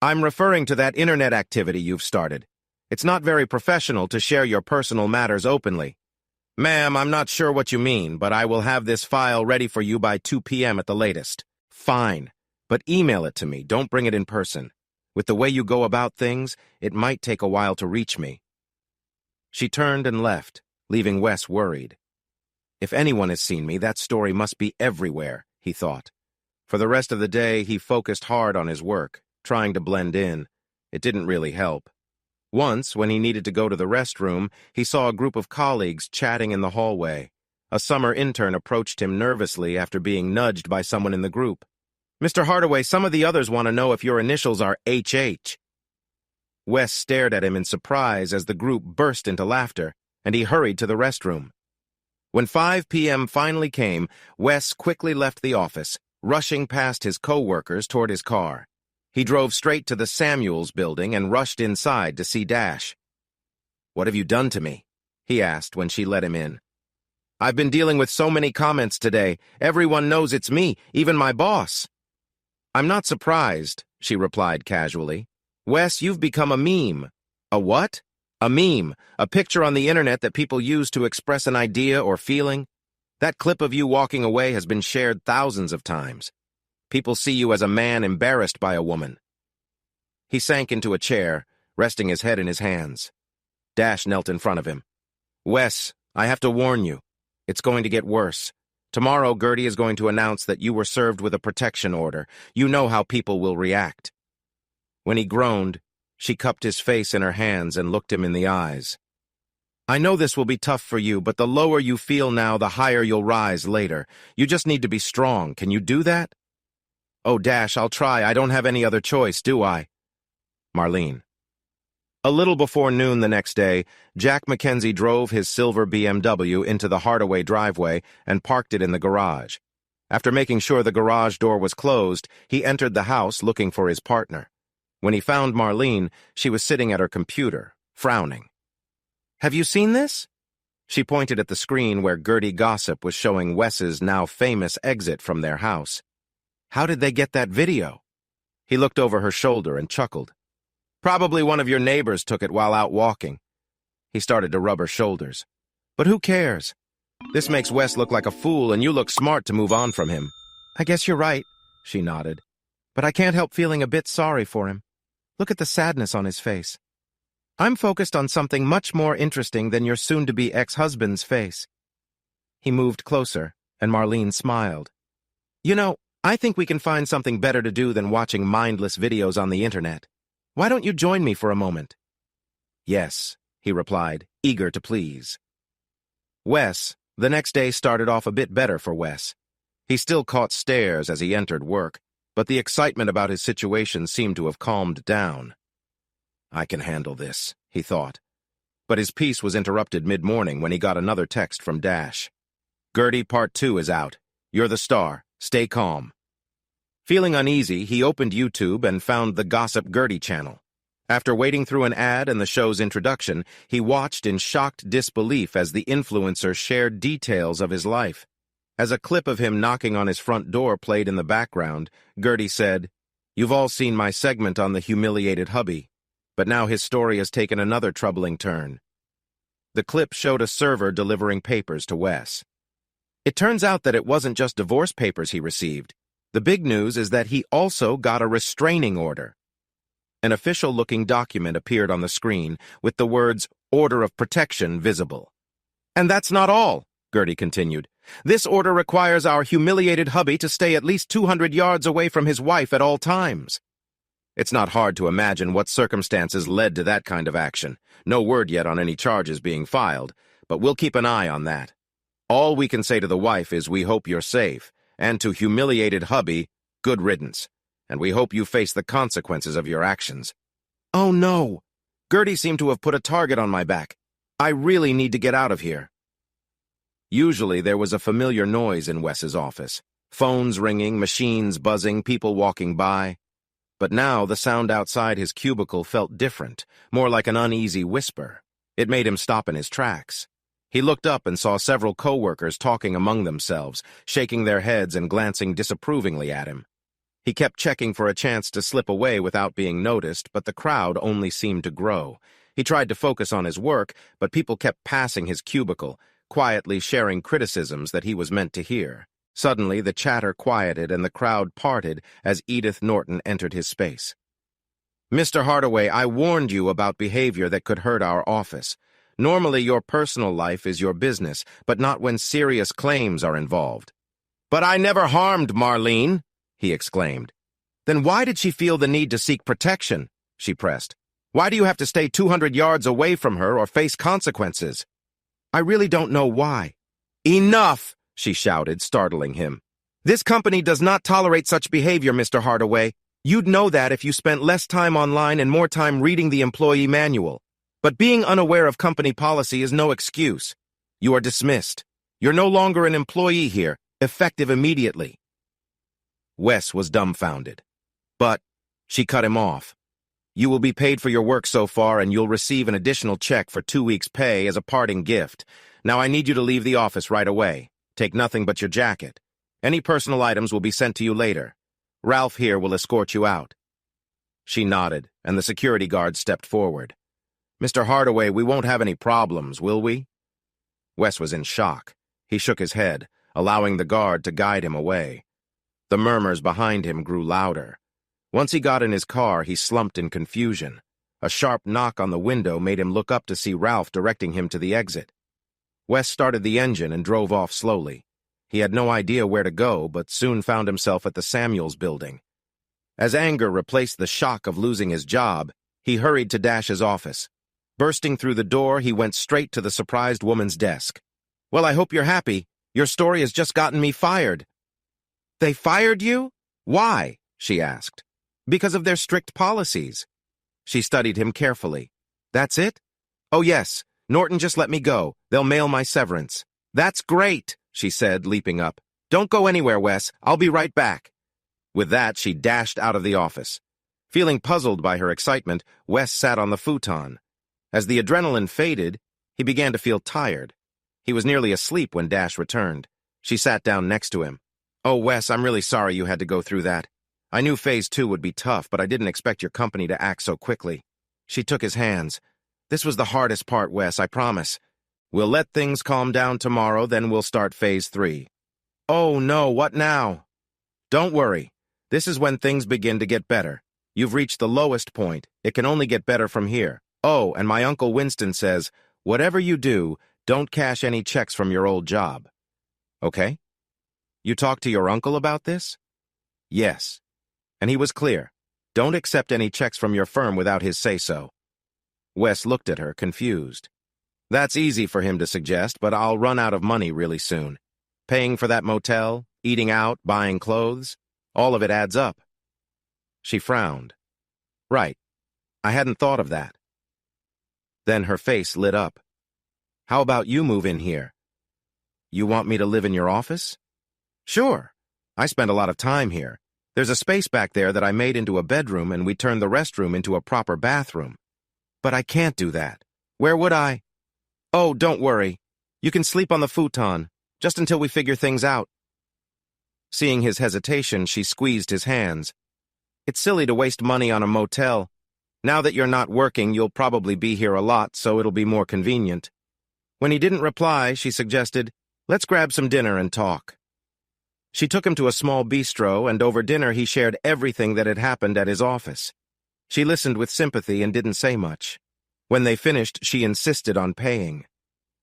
I'm referring to that internet activity you've started. It's not very professional to share your personal matters openly." "Ma'am, I'm not sure what you mean, but I will have this file ready for you by 2 p.m. at the latest." "Fine, but email it to me. Don't bring it in person. With the way you go about things, it might take a while to reach me." She turned and left, leaving Wes worried. If anyone has seen me, that story must be everywhere, he thought. For the rest of the day, he focused hard on his work, trying to blend in. It didn't really help. Once, when he needed to go to the restroom, he saw a group of colleagues chatting in the hallway. A summer intern approached him nervously after being nudged by someone in the group. "Mr. Hardaway, some of the others want to know if your initials are HH." Wes stared at him in surprise as the group burst into laughter, and he hurried to the restroom. When 5 p.m. finally came, Wes quickly left the office, rushing past his co-workers toward his car. He drove straight to the Samuels building and rushed inside to see Dash. "What have you done to me?" he asked when she let him in. "I've been dealing with so many comments today. Everyone knows it's me, even my boss." "I'm not surprised," she replied casually. "Wes, you've become a meme." "A what?" "A meme, a picture on the internet that people use to express an idea or feeling. That clip of you walking away has been shared thousands of times. People see you as a man embarrassed by a woman." He sank into a chair, resting his head in his hands. Dash knelt in front of him. "Wes, I have to warn you. It's going to get worse. Tomorrow, Gertie is going to announce that you were served with a protection order. You know how people will react." When he groaned, she cupped his face in her hands and looked him in the eyes. "I know this will be tough for you, but the lower you feel now, the higher you'll rise later. You just need to be strong. Can you do that?" "Oh, Dash, I'll try. I don't have any other choice, do I?" Marlene. A little before noon the next day, Jack Mackenzie drove his silver BMW into the Hardaway driveway and parked it in the garage. After making sure the garage door was closed, he entered the house looking for his partner. When he found Marlene, she was sitting at her computer, frowning. "Have you seen this?" She pointed at the screen where Gertie Gossip was showing Wes's now famous exit from their house. "How did they get that video?" He looked over her shoulder and chuckled. "Probably one of your neighbors took it while out walking." He started to rub her shoulders. "But who cares? This makes Wes look like a fool, and you look smart to move on from him." "I guess you're right," she nodded. "But I can't help feeling a bit sorry for him. Look at the sadness on his face." I'm focused on something much more interesting than your soon-to-be ex-husband's face. He moved closer, and Marlene smiled. You know, I think we can find something better to do than watching mindless videos on the internet. Why don't you join me for a moment? Yes, he replied, eager to please. The next day started off a bit better for Wes. He still caught stares as he entered work, but the excitement about his situation seemed to have calmed down. I can handle this, he thought. But his peace was interrupted mid-morning when he got another text from Dash. Gertie, Part 2 is out. You're the star. Stay calm. Feeling uneasy, he opened YouTube and found the Gossip Gertie channel. After waiting through an ad and the show's introduction, he watched in shocked disbelief as the influencer shared details of his life. As a clip of him knocking on his front door played in the background, Gertie said, "You've all seen my segment on the humiliated hubby, but now his story has taken another troubling turn." The clip showed a server delivering papers to Wes. It turns out that it wasn't just divorce papers he received. The big news is that he also got a restraining order. An official-looking document appeared on the screen with the words, "Order of Protection," visible. "And that's not all," Gertie continued. "This order requires our humiliated hubby to stay at least 200 yards away from his wife at all times." It's not hard to imagine what circumstances led to that kind of action. No word yet on any charges being filed, but we'll keep an eye on that. All we can say to the wife is we hope you're safe, and to humiliated hubby, good riddance. And we hope you face the consequences of your actions. Oh no! Gertie seemed to have put a target on my back. I really need to get out of here. Usually there was a familiar noise in Wes's office. Phones ringing, machines buzzing, people walking by. But now the sound outside his cubicle felt different, more like an uneasy whisper. It made him stop in his tracks. He looked up and saw several co-workers talking among themselves, shaking their heads and glancing disapprovingly at him. He kept checking for a chance to slip away without being noticed, but the crowd only seemed to grow. He tried to focus on his work, but people kept passing his cubicle, quietly sharing criticisms that he was meant to hear. Suddenly, the chatter quieted and the crowd parted as Edith Norton entered his space. "Mr. Hardaway, I warned you about behavior that could hurt our office. Normally, your personal life is your business, but not when serious claims are involved." "But I never harmed Marlene," he exclaimed. "Then why did she feel the need to seek protection?" she pressed. "Why do you have to stay 200 yards away from her or face consequences?" "I really don't know why." "Enough!" she shouted, startling him. "This company does not tolerate such behavior, Mr. Hardaway. You'd know that if you spent less time online and more time reading the employee manual. But being unaware of company policy is no excuse. You are dismissed. You're no longer an employee here, effective immediately." Wes was dumbfounded. "But," she cut him off. "You will be paid for your work so far, and you'll receive an additional check for 2 weeks' pay as a parting gift. Now I need you to leave the office right away. Take nothing but your jacket. Any personal items will be sent to you later. Ralph here will escort you out." She nodded, and the security guard stepped forward. "Mr. Hardaway, we won't have any problems, will we?" Wes was in shock. He shook his head, allowing the guard to guide him away. The murmurs behind him grew louder. Once he got in his car, he slumped in confusion. A sharp knock on the window made him look up to see Ralph directing him to the exit. Wes started the engine and drove off slowly. He had no idea where to go, but soon found himself at the Samuels building. As anger replaced the shock of losing his job, he hurried to Dash's office. Bursting through the door, he went straight to the surprised woman's desk. "Well, I hope you're happy. Your story has just gotten me fired." "They fired you? Why?" she asked. "Because of their strict policies." She studied him carefully. "That's it?" "Oh, yes. Norton just let me go. They'll mail my severance." "That's great," she said, leaping up. "Don't go anywhere, Wes. I'll be right back." With that, she dashed out of the office. Feeling puzzled by her excitement, Wes sat on the futon. As the adrenaline faded, he began to feel tired. He was nearly asleep when Dash returned. She sat down next to him. "Oh, Wes, I'm really sorry you had to go through that. I knew Phase 2 would be tough, but I didn't expect your company to act so quickly." She took his hands. "This was the hardest part, Wes, I promise. We'll let things calm down tomorrow, then we'll start Phase 3. "Oh, no, what now?" "Don't worry. This is when things begin to get better. You've reached the lowest point. It can only get better from here. Oh, and my Uncle Winston says, whatever you do, don't cash any checks from your old job. Okay? You talked to your uncle about this? Yes. And he was clear. Don't accept any checks from your firm without his say-so. Wes looked at her, confused. That's easy for him to suggest, but I'll run out of money really soon. Paying for that motel, eating out, buying clothes, all of it adds up. She frowned. Right. I hadn't thought of that. Then her face lit up. How about you move in here? You want me to live in your office? Sure. I spend a lot of time here. There's a space back there that I made into a bedroom, and we turned the restroom into a proper bathroom. But I can't do that. Where would I? Oh, don't worry. You can sleep on the futon, just until we figure things out. Seeing his hesitation, she squeezed his hands. It's silly to waste money on a motel. Now that you're not working, you'll probably be here a lot, so it'll be more convenient. When he didn't reply, she suggested, let's grab some dinner and talk. She took him to a small bistro, and over dinner he shared everything that had happened at his office. She listened with sympathy and didn't say much. When they finished, she insisted on paying.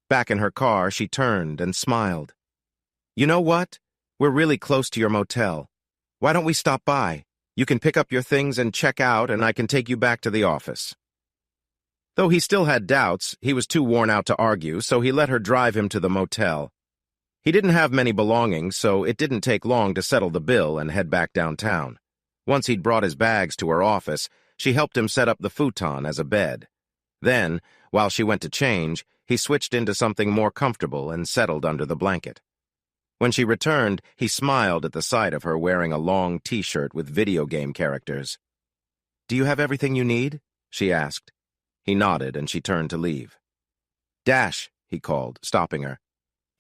Back in her car, she turned and smiled. You know what? We're really close to your motel. Why don't we stop by? You can pick up your things and check out, and I can take you back to the office. Though he still had doubts, he was too worn out to argue, so he let her drive him to the motel. He didn't have many belongings, so it didn't take long to settle the bill and head back downtown. Once he'd brought his bags to her office, she helped him set up the futon as a bed. Then, while she went to change, he switched into something more comfortable and settled under the blanket. When she returned, he smiled at the sight of her wearing a long T-shirt with video game characters. Do you have everything you need? She asked. He nodded, and she turned to leave. Dash, he called, stopping her.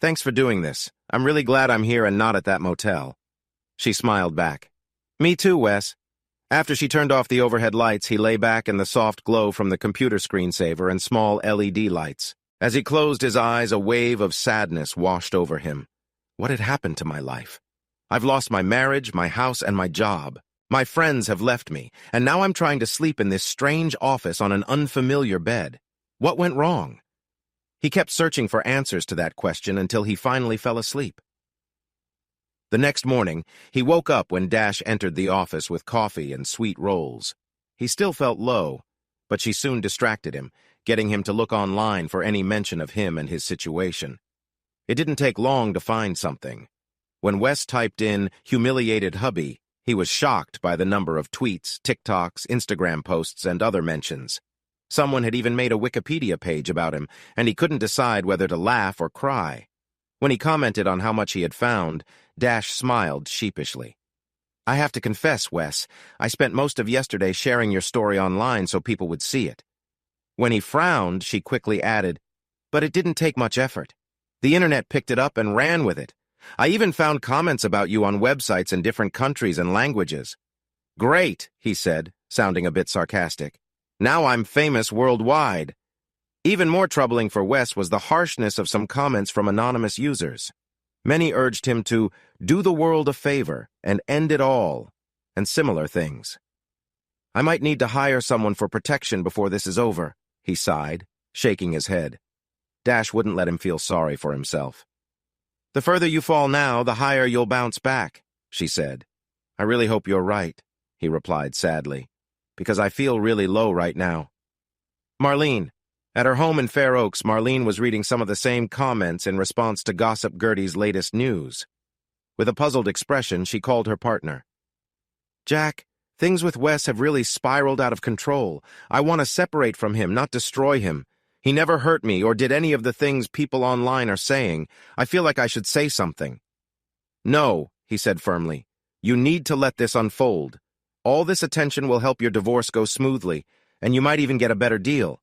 Thanks for doing this. I'm really glad I'm here and not at that motel. She smiled back. Me too, Wes. After she turned off the overhead lights, he lay back in the soft glow from the computer screensaver and small LED lights. As he closed his eyes, a wave of sadness washed over him. What had happened to my life? I've lost my marriage, my house, and my job. My friends have left me, and now I'm trying to sleep in this strange office on an unfamiliar bed. What went wrong? He kept searching for answers to that question until he finally fell asleep. The next morning, he woke up when Dash entered the office with coffee and sweet rolls. He still felt low, but she soon distracted him, getting him to look online for any mention of him and his situation. It didn't take long to find something. When Wes typed in humiliated hubby, he was shocked by the number of tweets, TikToks, Instagram posts, and other mentions. Someone had even made a Wikipedia page about him, and he couldn't decide whether to laugh or cry. When he commented on how much he had found, Dash smiled sheepishly. I have to confess, Wes, I spent most of yesterday sharing your story online so people would see it. When he frowned, she quickly added, but it didn't take much effort. The internet picked it up and ran with it. I even found comments about you on websites in different countries and languages. Great, he said, sounding a bit sarcastic. Now I'm famous worldwide. Even more troubling for Wes was the harshness of some comments from anonymous users. Many urged him to do the world a favor and end it all, and similar things. I might need to hire someone for protection before this is over, he sighed, shaking his head. Dash wouldn't let him feel sorry for himself. The further you fall now, the higher you'll bounce back, she said. I really hope you're right, he replied sadly, because I feel really low right now. Marlene. At her home in Fair Oaks, Marlene was reading some of the same comments in response to Gossip Gertie's latest news. With a puzzled expression, she called her partner. Jack, things with Wes have really spiraled out of control. I want to separate from him, not destroy him. He never hurt me or did any of the things people online are saying. I feel like I should say something. No, he said firmly. You need to let this unfold. All this attention will help your divorce go smoothly, and you might even get a better deal.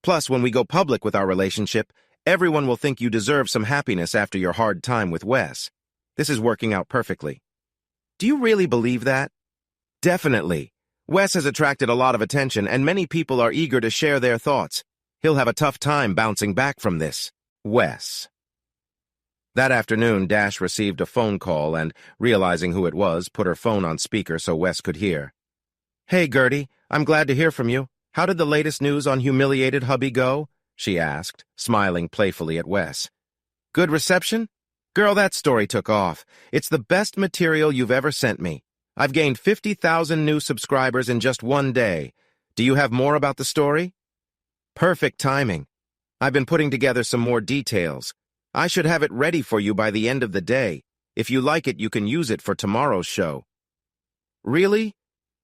Plus, when we go public with our relationship, everyone will think you deserve some happiness after your hard time with Wes. This is working out perfectly. Do you really believe that? Definitely. Wes has attracted a lot of attention, and many people are eager to share their thoughts. He'll have a tough time bouncing back from this. Wes. That afternoon, Dash received a phone call and, realizing who it was, put her phone on speaker so Wes could hear. Hey, Gertie, I'm glad to hear from you. How did the latest news on humiliated hubby go? She asked, smiling playfully at Wes. Good reception? Girl, that story took off. It's the best material you've ever sent me. I've gained 50,000 new subscribers in just one day. Do you have more about the story? Perfect timing. I've been putting together some more details. I should have it ready for you by the end of the day. If you like it, you can use it for tomorrow's show. Really?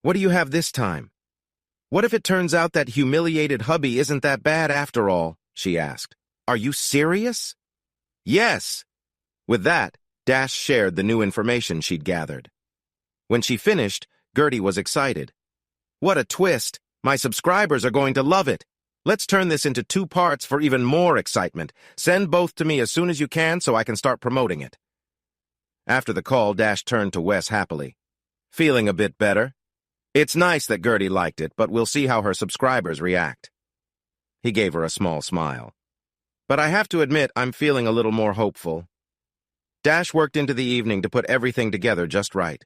What do you have this time? What if it turns out that humiliated hubby isn't that bad after all? She asked. Are you serious? Yes. With that, Dash shared the new information she'd gathered. When she finished, Gertie was excited. What a twist! My subscribers are going to love it. Let's turn this into 2 parts for even more excitement. Send both to me as soon as you can so I can start promoting it. After the call, Dash turned to Wes happily. Feeling a bit better? It's nice that Gertie liked it, but we'll see how her subscribers react. He gave her a small smile. But I have to admit, I'm feeling a little more hopeful. Dash worked into the evening to put everything together just right.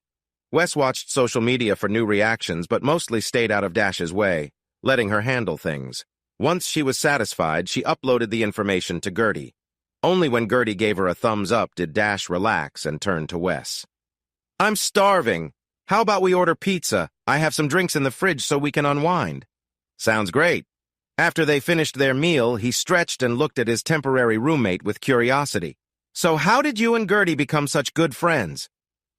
Wes watched social media for new reactions, but mostly stayed out of Dash's way, letting her handle things. Once she was satisfied, she uploaded the information to Gertie. Only when Gertie gave her a thumbs up did Dash relax and turn to Wes. I'm starving. How about we order pizza? I have some drinks in the fridge so we can unwind. Sounds great. After they finished their meal, he stretched and looked at his temporary roommate with curiosity. So how did you and Gertie become such good friends?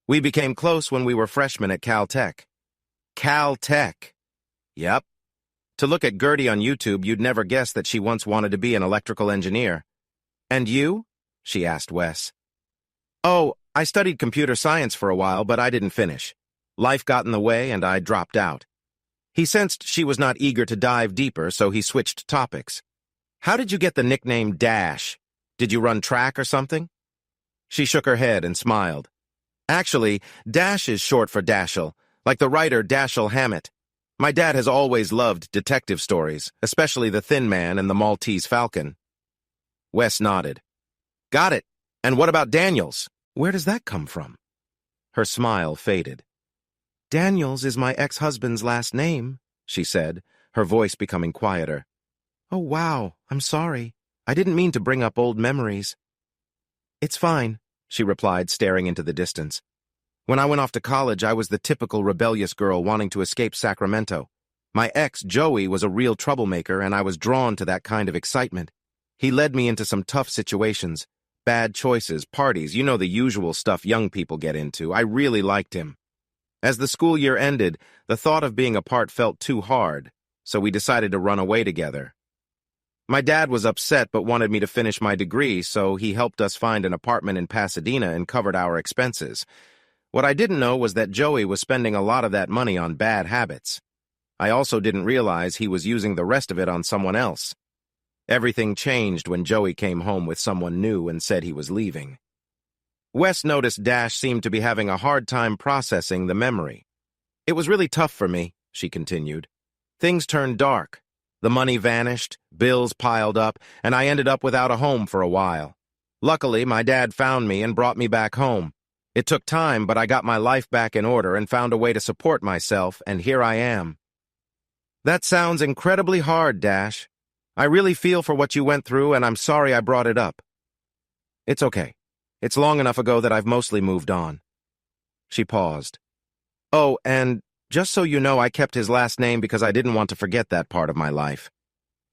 We became close when we were freshmen at Caltech. Caltech. Yep. To look at Gertie on YouTube, you'd never guess that she once wanted to be an electrical engineer. And you? She asked Wes. Oh, I studied computer science for a while, but I didn't finish. Life got in the way, and I dropped out. He sensed she was not eager to dive deeper, so he switched topics. How did you get the nickname Dash? Did you run track or something? She shook her head and smiled. Actually, Dash is short for Dashiell, like the writer Dashiell Hammett. My dad has always loved detective stories, especially The Thin Man and the Maltese Falcon. Wes nodded. Got it. And what about Daniels? Where does that come from? Her smile faded. Daniels is my ex-husband's last name, she said, her voice becoming quieter. Oh, wow, I'm sorry. I didn't mean to bring up old memories. It's fine, she replied, staring into the distance. When I went off to college, I was the typical rebellious girl wanting to escape Sacramento. My ex, Joey, was a real troublemaker, and I was drawn to that kind of excitement. He led me into some tough situations. Bad choices, parties, you know the usual stuff young people get into. I really liked him. As the school year ended, the thought of being apart felt too hard, so we decided to run away together. My dad was upset but wanted me to finish my degree, so he helped us find an apartment in Pasadena and covered our expenses. What I didn't know was that Joey was spending a lot of that money on bad habits. I also didn't realize he was using the rest of it on someone else. Everything changed when Joey came home with someone new and said he was leaving. Wes noticed Dash seemed to be having a hard time processing the memory. It was really tough for me, she continued. Things turned dark. The money vanished, bills piled up, and I ended up without a home for a while. Luckily, my dad found me and brought me back home. It took time, but I got my life back in order and found a way to support myself, and here I am. That sounds incredibly hard, Dash. I really feel for what you went through, and I'm sorry I brought it up. It's okay. It's long enough ago that I've mostly moved on. She paused. Oh, and just so you know, I kept his last name because I didn't want to forget that part of my life.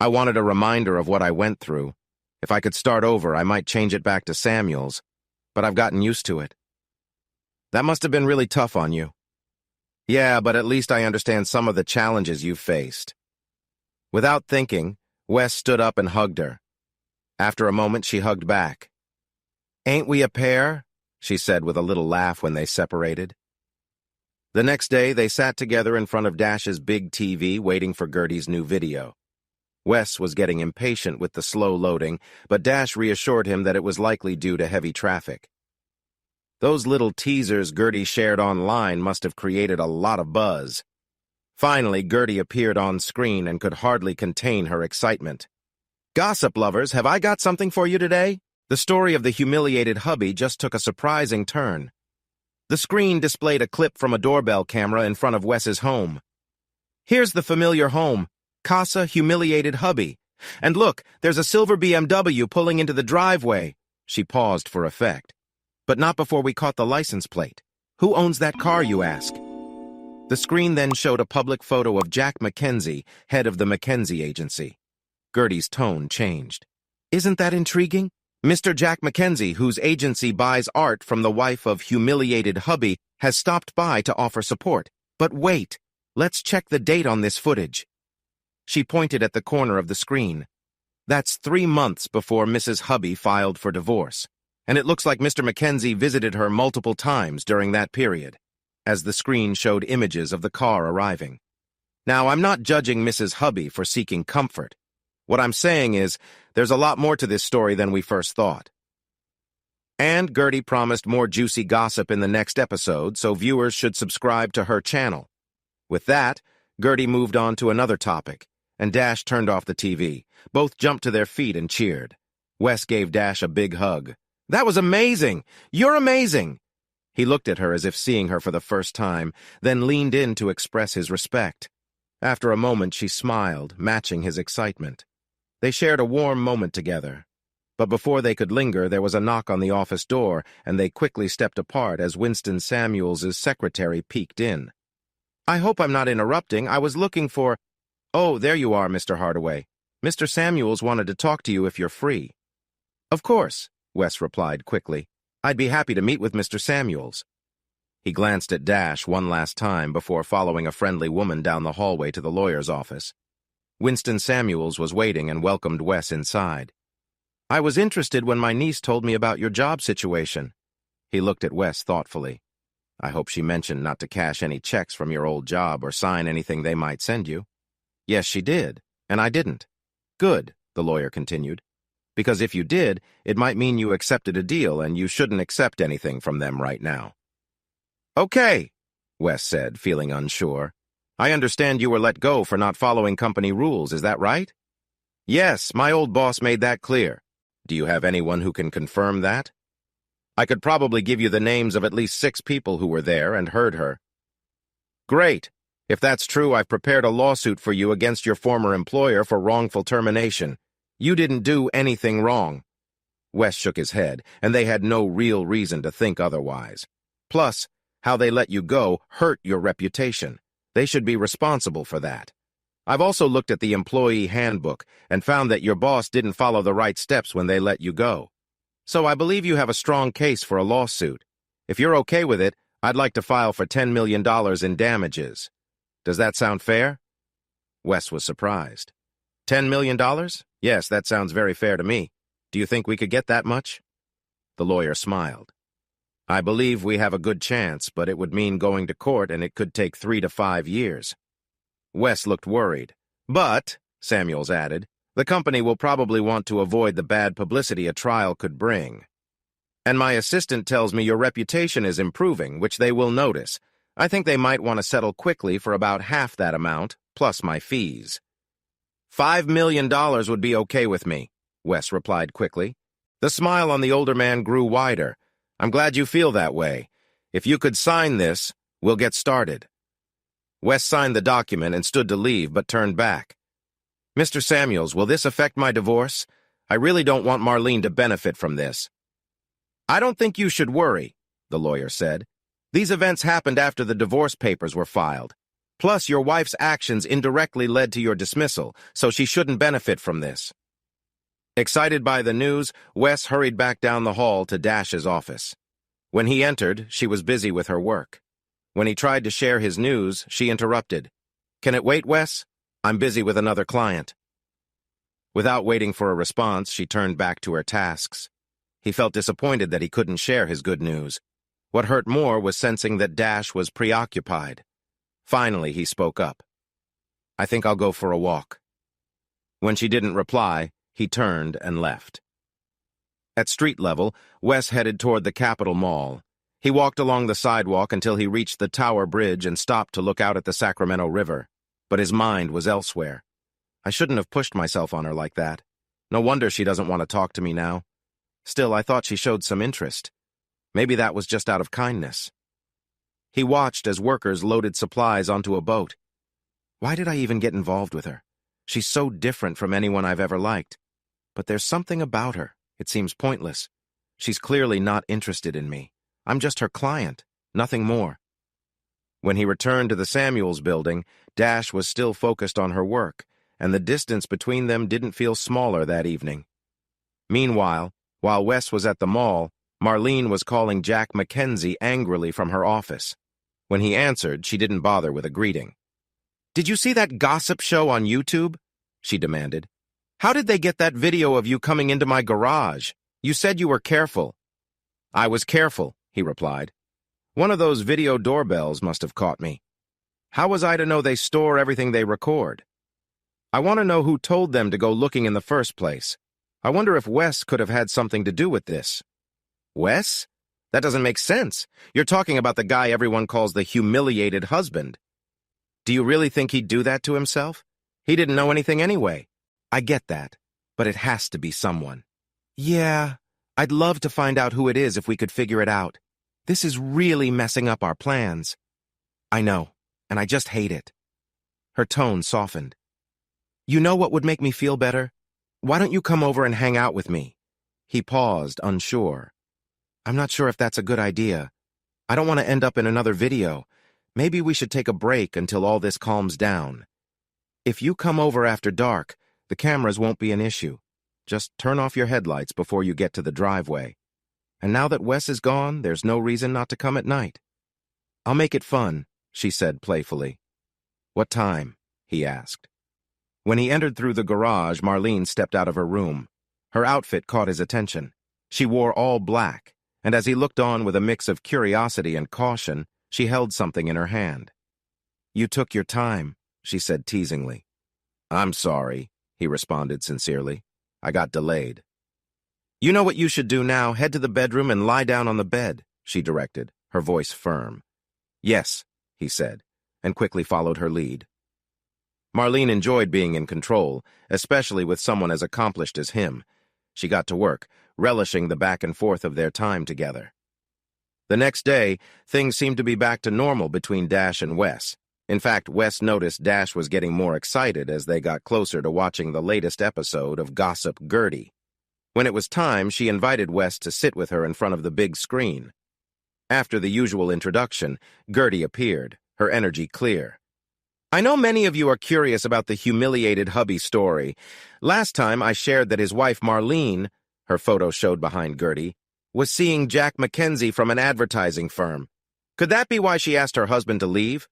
I wanted a reminder of what I went through. If I could start over, I might change it back to Samuels, but I've gotten used to it. That must have been really tough on you. Yeah, but at least I understand some of the challenges you've faced. Without thinking, Wes stood up and hugged her. After a moment, she hugged back. Ain't we a pair? She said with a little laugh when they separated. The next day, they sat together in front of Dash's big TV waiting for Gertie's new video. Wes was getting impatient with the slow loading, but Dash reassured him that it was likely due to heavy traffic. Those little teasers Gertie shared online must have created a lot of buzz. Finally, Gertie appeared on screen and could hardly contain her excitement. Gossip lovers, have I got something for you today? The story of the humiliated hubby just took a surprising turn. The screen displayed a clip from a doorbell camera in front of Wes's home. Here's the familiar home. Casa humiliated hubby. And look, there's a silver BMW pulling into the driveway. She paused for effect. But not before we caught the license plate. Who owns that car, you ask? The screen then showed a public photo of Jack Mackenzie, head of the Mackenzie Agency. Gertie's tone changed. Isn't that intriguing? Mr. Jack Mackenzie, whose agency buys art from the wife of humiliated hubby, has stopped by to offer support. But wait, let's check the date on this footage. She pointed at the corner of the screen. That's 3 months before Mrs. Hubby filed for divorce, and it looks like Mr. Mackenzie visited her multiple times during that period, as the screen showed images of the car arriving. Now, I'm not judging Mrs. Hubby for seeking comfort. What I'm saying is, there's a lot more to this story than we first thought. And Gertie promised more juicy gossip in the next episode, so viewers should subscribe to her channel. With that, Gertie moved on to another topic, and Dash turned off the TV. Both jumped to their feet and cheered. Wes gave Dash a big hug. That was amazing! You're amazing! He looked at her as if seeing her for the first time, then leaned in to express his respect. After a moment, she smiled, matching his excitement. They shared a warm moment together. But before they could linger, there was a knock on the office door, and they quickly stepped apart as Winston Samuels' secretary peeked in. I hope I'm not interrupting. I was looking for... Oh, there you are, Mr. Hardaway. Mr. Samuels wanted to talk to you if you're free. Of course, Wes replied quickly. I'd be happy to meet with Mr. Samuels. He glanced at Dash one last time before following a friendly woman down the hallway to the lawyer's office. Winston Samuels was waiting and welcomed Wes inside. I was interested when my niece told me about your job situation. He looked at Wes thoughtfully. I hope she mentioned not to cash any checks from your old job or sign anything they might send you. Yes, she did, and I didn't. Good, the lawyer continued. Because if you did, it might mean you accepted a deal and you shouldn't accept anything from them right now. Okay, Wes said, feeling unsure. I understand you were let go for not following company rules, is that right? Yes, my old boss made that clear. Do you have anyone who can confirm that? I could probably give you the names of at least 6 people who were there and heard her. Great. If that's true, I've prepared a lawsuit for you against your former employer for wrongful termination. You didn't do anything wrong. Wes shook his head, and they had no real reason to think otherwise. Plus, how they let you go hurt your reputation. They should be responsible for that. I've also looked at the employee handbook and found that your boss didn't follow the right steps when they let you go. So I believe you have a strong case for a lawsuit. If you're okay with it, I'd like to file for $10 million in damages. Does that sound fair? Wes was surprised. $10 million? Yes, that sounds very fair to me. Do you think we could get that much? The lawyer smiled. I believe we have a good chance, but it would mean going to court and it could take 3 to 5 years. Wes looked worried. But, Samuels added, the company will probably want to avoid the bad publicity a trial could bring. And my assistant tells me your reputation is improving, which they will notice. I think they might want to settle quickly for about half that amount, plus my fees. $5 million would be okay with me, Wes replied quickly. The smile on the older man grew wider. I'm glad you feel that way. If you could sign this, we'll get started. Wes signed the document and stood to leave, but turned back. Mr. Samuels, will this affect my divorce? I really don't want Marlene to benefit from this. I don't think you should worry, the lawyer said. These events happened after the divorce papers were filed. Plus, your wife's actions indirectly led to your dismissal, so she shouldn't benefit from this. Excited by the news, Wes hurried back down the hall to Dash's office. When he entered, she was busy with her work. When he tried to share his news, she interrupted. Can it wait, Wes? I'm busy with another client. Without waiting for a response, she turned back to her tasks. He felt disappointed that he couldn't share his good news. What hurt more was sensing that Dash was preoccupied. Finally, he spoke up. I think I'll go for a walk. When she didn't reply, he turned and left. At street level, Wes headed toward the Capitol Mall. He walked along the sidewalk until he reached the Tower Bridge and stopped to look out at the Sacramento River. But his mind was elsewhere. I shouldn't have pushed myself on her like that. No wonder she doesn't want to talk to me now. Still, I thought she showed some interest. Maybe that was just out of kindness. He watched as workers loaded supplies onto a boat. Why did I even get involved with her? She's so different from anyone I've ever liked. But there's something about her. It seems pointless. She's clearly not interested in me. I'm just her client, nothing more. When he returned to the Samuels building, Dash was still focused on her work, and the distance between them didn't feel smaller that evening. Meanwhile, while Wes was at the mall, Marlene was calling Jack Mackenzie angrily from her office. When he answered, she didn't bother with a greeting. "Did you see that gossip show on YouTube?" she demanded. "How did they get that video of you coming into my garage? You said you were careful." "I was careful," he replied. "One of those video doorbells must have caught me. How was I to know they store everything they record? I want to know who told them to go looking in the first place. I wonder if Wes could have had something to do with this." "Wes? That doesn't make sense. You're talking about the guy everyone calls the humiliated husband. Do you really think he'd do that to himself? He didn't know anything anyway." "I get that, but it has to be someone." "Yeah, I'd love to find out who it is if we could figure it out. This is really messing up our plans." "I know, and I just hate it." Her tone softened. "You know what would make me feel better? Why don't you come over and hang out with me?" He paused, unsure. "I'm not sure if that's a good idea. I don't want to end up in another video. Maybe we should take a break until all this calms down. If you come over after dark, the cameras won't be an issue. Just turn off your headlights before you get to the driveway. And now that Wes is gone, there's no reason not to come at night." "I'll make it fun," she said playfully. "What time?" he asked. When he entered through the garage, Marlene stepped out of her room. Her outfit caught his attention. She wore all black, and as he looked on with a mix of curiosity and caution, she held something in her hand. "You took your time," she said teasingly. "I'm sorry," he responded sincerely. "I got delayed." "You know what you should do now? Head to the bedroom and lie down on the bed," she directed, her voice firm. "Yes," he said, and quickly followed her lead. Marlene enjoyed being in control, especially with someone as accomplished as him. She got to work, relishing the back and forth of their time together. The next day, things seemed to be back to normal between Dash and Wes. In fact, Wes noticed Dash was getting more excited as they got closer to watching the latest episode of Gossip Gertie. When it was time, she invited Wes to sit with her in front of the big screen. After the usual introduction, Gertie appeared, her energy clear. "I know many of you are curious about the humiliated hubby story. Last time I shared that his wife Marlene," her photo showed behind Gertie, "was seeing Jack Mackenzie from an advertising firm. Could that be why she asked her husband to leave?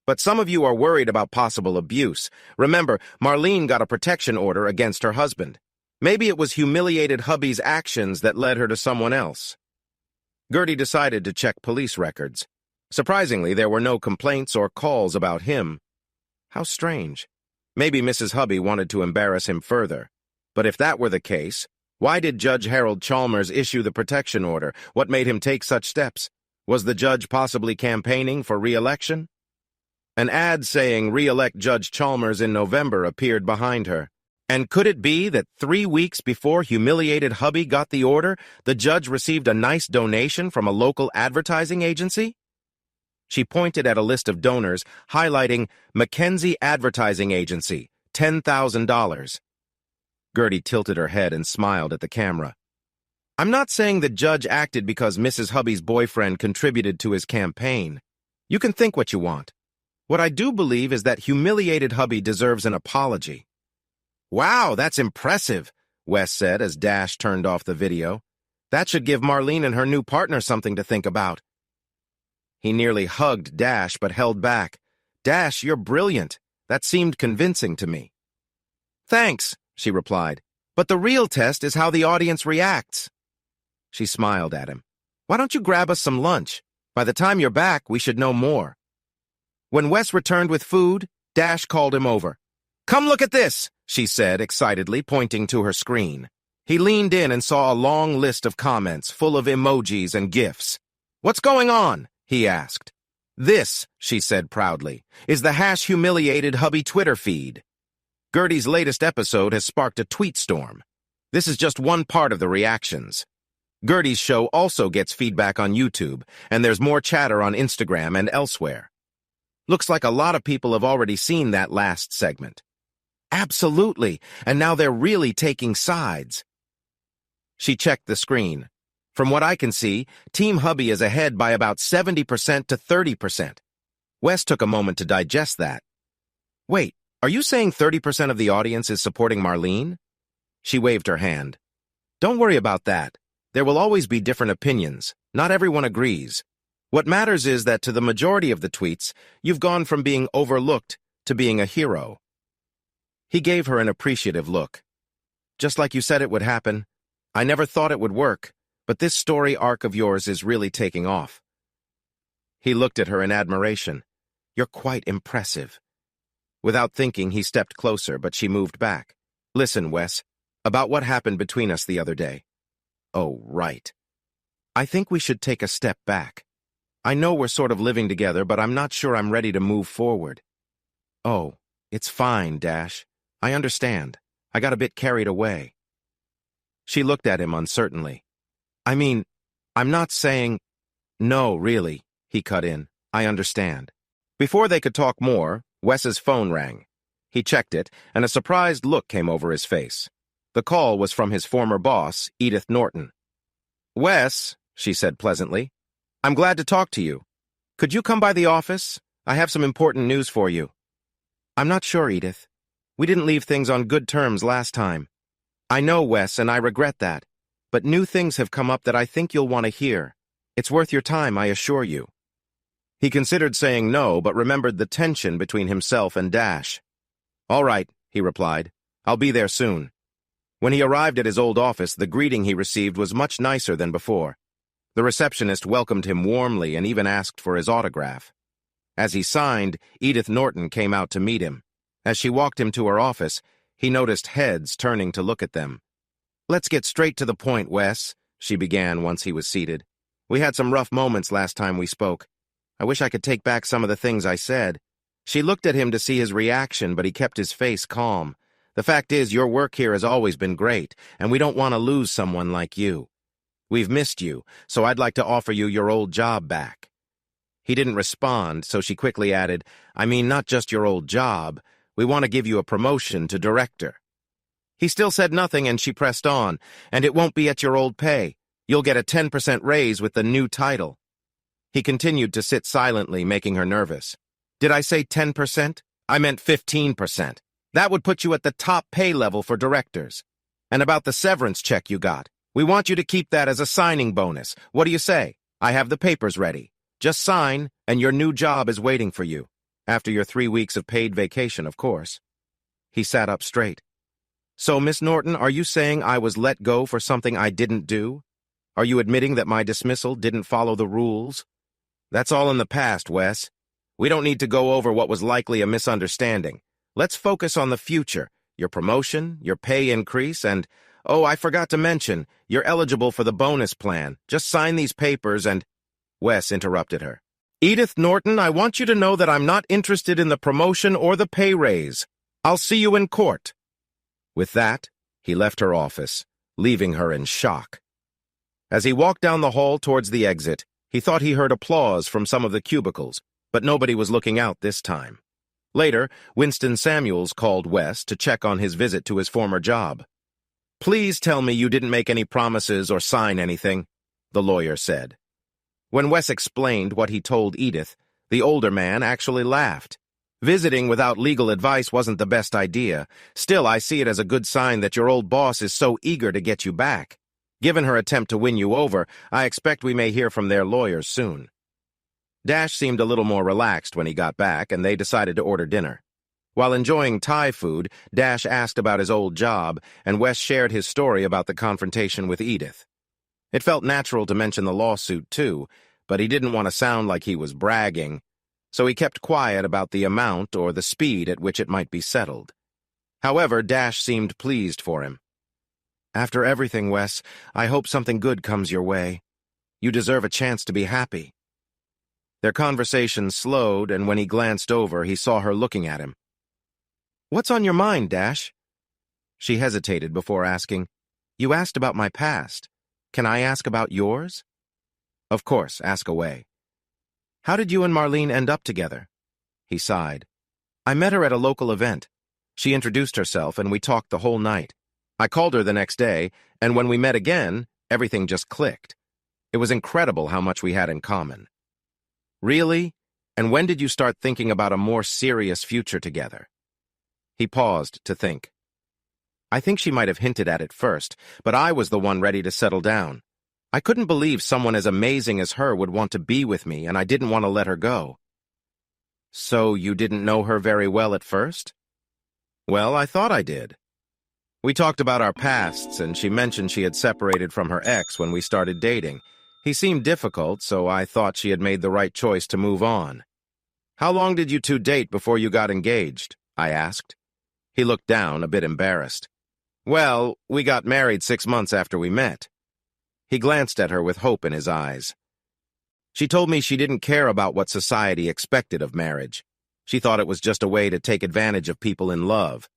But some of you are worried about possible abuse. Remember, Marlene got a protection order against her husband. Maybe it was humiliated hubby's actions that led her to someone else." Gertie decided to check police records. Surprisingly, there were no complaints or calls about him. How strange. Maybe Mrs. Hubby wanted to embarrass him further. But if that were the case, why did Judge Harold Chalmers issue the protection order? What made him take such steps? Was the judge possibly campaigning for re-election? An ad saying re-elect Judge Chalmers in November appeared behind her. And could it be that 3 weeks before humiliated hubby got the order, the judge received a nice donation from a local advertising agency? She pointed at a list of donors, highlighting Mackenzie Advertising Agency, $10,000. Gertie tilted her head and smiled at the camera. "I'm not saying the judge acted because Mrs. Hubby's boyfriend contributed to his campaign. You can think what you want. What I do believe is that humiliated hubby deserves an apology." "Wow, that's impressive," Wes said as Dash turned off the video. "That should give Marlene and her new partner something to think about." He nearly hugged Dash but held back. "Dash, you're brilliant. That seemed convincing to me." "Thanks," she replied. "But the real test is how the audience reacts." She smiled at him. "Why don't you grab us some lunch? By the time you're back, we should know more." When Wes returned with food, Dash called him over. "Come look at this," she said excitedly, pointing to her screen. He leaned in and saw a long list of comments full of emojis and GIFs. "What's going on?" he asked. "This," she said proudly, "is the #humiliated hubby Twitter feed. Gertie's latest episode has sparked a tweet storm. This is just one part of the reactions. Gertie's show also gets feedback on YouTube, and there's more chatter on Instagram and elsewhere. Looks like a lot of people have already seen that last segment." Absolutely, and now they're really taking sides. She checked the screen. From what I can see, Team Hubby is ahead by about 70% to 30%. Wes took a moment to digest that. Wait, are you saying 30% of the audience is supporting Marlene? She waved her hand. Don't worry about that. There will always be different opinions. Not everyone agrees. What matters is that to the majority of the tweets, you've gone from being overlooked to being a hero. He gave her an appreciative look. Just like you said it would happen. I never thought it would work, but this story arc of yours is really taking off. He looked at her in admiration. You're quite impressive. Without thinking, he stepped closer, but she moved back. Listen, Wes, about what happened between us the other day. Oh, right. I think we should take a step back. I know we're sort of living together, but I'm not sure I'm ready to move forward. Oh, it's fine, Dash. I understand. I got a bit carried away. She looked at him uncertainly. I mean, I'm not saying... No, really, he cut in. I understand. Before they could talk more, Wes's phone rang. He checked it, and a surprised look came over his face. The call was from his former boss, Edith Norton. Wes, she said pleasantly, I'm glad to talk to you. Could you come by the office? I have some important news for you. I'm not sure, Edith. We didn't leave things on good terms last time. I know, Wes, and I regret that. But new things have come up that I think you'll want to hear. It's worth your time, I assure you. He considered saying no, but remembered the tension between himself and Dash. All right, he replied. I'll be there soon. When he arrived at his old office, the greeting he received was much nicer than before. The receptionist welcomed him warmly and even asked for his autograph. As he signed, Edith Norton came out to meet him. As she walked him to her office, he noticed heads turning to look at them. Let's get straight to the point, Wes, she began once he was seated. We had some rough moments last time we spoke. I wish I could take back some of the things I said. She looked at him to see his reaction, but he kept his face calm. The fact is, your work here has always been great, and we don't want to lose someone like you. We've missed you, so I'd like to offer you your old job back. He didn't respond, so she quickly added, I mean, not just your old job. We want to give you a promotion to director. He still said nothing, and she pressed on, and it won't be at your old pay. You'll get a 10% raise with the new title. He continued to sit silently, making her nervous. Did I say 10%? I meant 15%. That would put you at the top pay level for directors. And about the severance check you got, we want you to keep that as a signing bonus. What do you say? I have the papers ready. Just sign, and your new job is waiting for you. After your 3 weeks of paid vacation, of course. He sat up straight. So, Miss Norton, are you saying I was let go for something I didn't do? Are you admitting that my dismissal didn't follow the rules? That's all in the past, Wes. We don't need to go over what was likely a misunderstanding. Let's focus on the future, your promotion, your pay increase, and, oh, I forgot to mention, you're eligible for the bonus plan. Just sign these papers and... Wes interrupted her. Edith Norton, I want you to know that I'm not interested in the promotion or the pay raise. I'll see you in court. With that, he left her office, leaving her in shock. As he walked down the hall towards the exit, he thought he heard applause from some of the cubicles, but nobody was looking out this time. Later, Winston Samuels called Wes to check on his visit to his former job. Please tell me you didn't make any promises or sign anything, the lawyer said. When Wes explained what he told Edith, the older man actually laughed. Visiting without legal advice wasn't the best idea. Still, I see it as a good sign that your old boss is so eager to get you back. Given her attempt to win you over, I expect we may hear from their lawyers soon. Dash seemed a little more relaxed when he got back, and they decided to order dinner. While enjoying Thai food, Dash asked about his old job, and Wes shared his story about the confrontation with Edith. It felt natural to mention the lawsuit, too, but he didn't want to sound like he was bragging, so he kept quiet about the amount or the speed at which it might be settled. However, Dash seemed pleased for him. After everything, Wes, I hope something good comes your way. You deserve a chance to be happy. Their conversation slowed, and when he glanced over, he saw her looking at him. What's on your mind, Dash? She hesitated before asking, You asked about my past. Can I ask about yours? Of course, ask away. How did you and Marlene end up together? He sighed. I met her at a local event. She introduced herself, and we talked the whole night. I called her the next day, and when we met again, everything just clicked. It was incredible how much we had in common. Really? And when did you start thinking about a more serious future together? He paused to think. I think she might have hinted at it first, but I was the one ready to settle down. I couldn't believe someone as amazing as her would want to be with me, and I didn't want to let her go. So you didn't know her very well at first? Well, I thought I did. We talked about our pasts, and she mentioned she had separated from her ex when we started dating. He seemed difficult, so I thought she had made the right choice to move on. How long did you two date before you got engaged? I asked. He looked down, a bit embarrassed. Well, we got married 6 months after we met. He glanced at her with hope in his eyes. She told me she didn't care about what society expected of marriage. She thought it was just a way to take advantage of people in love.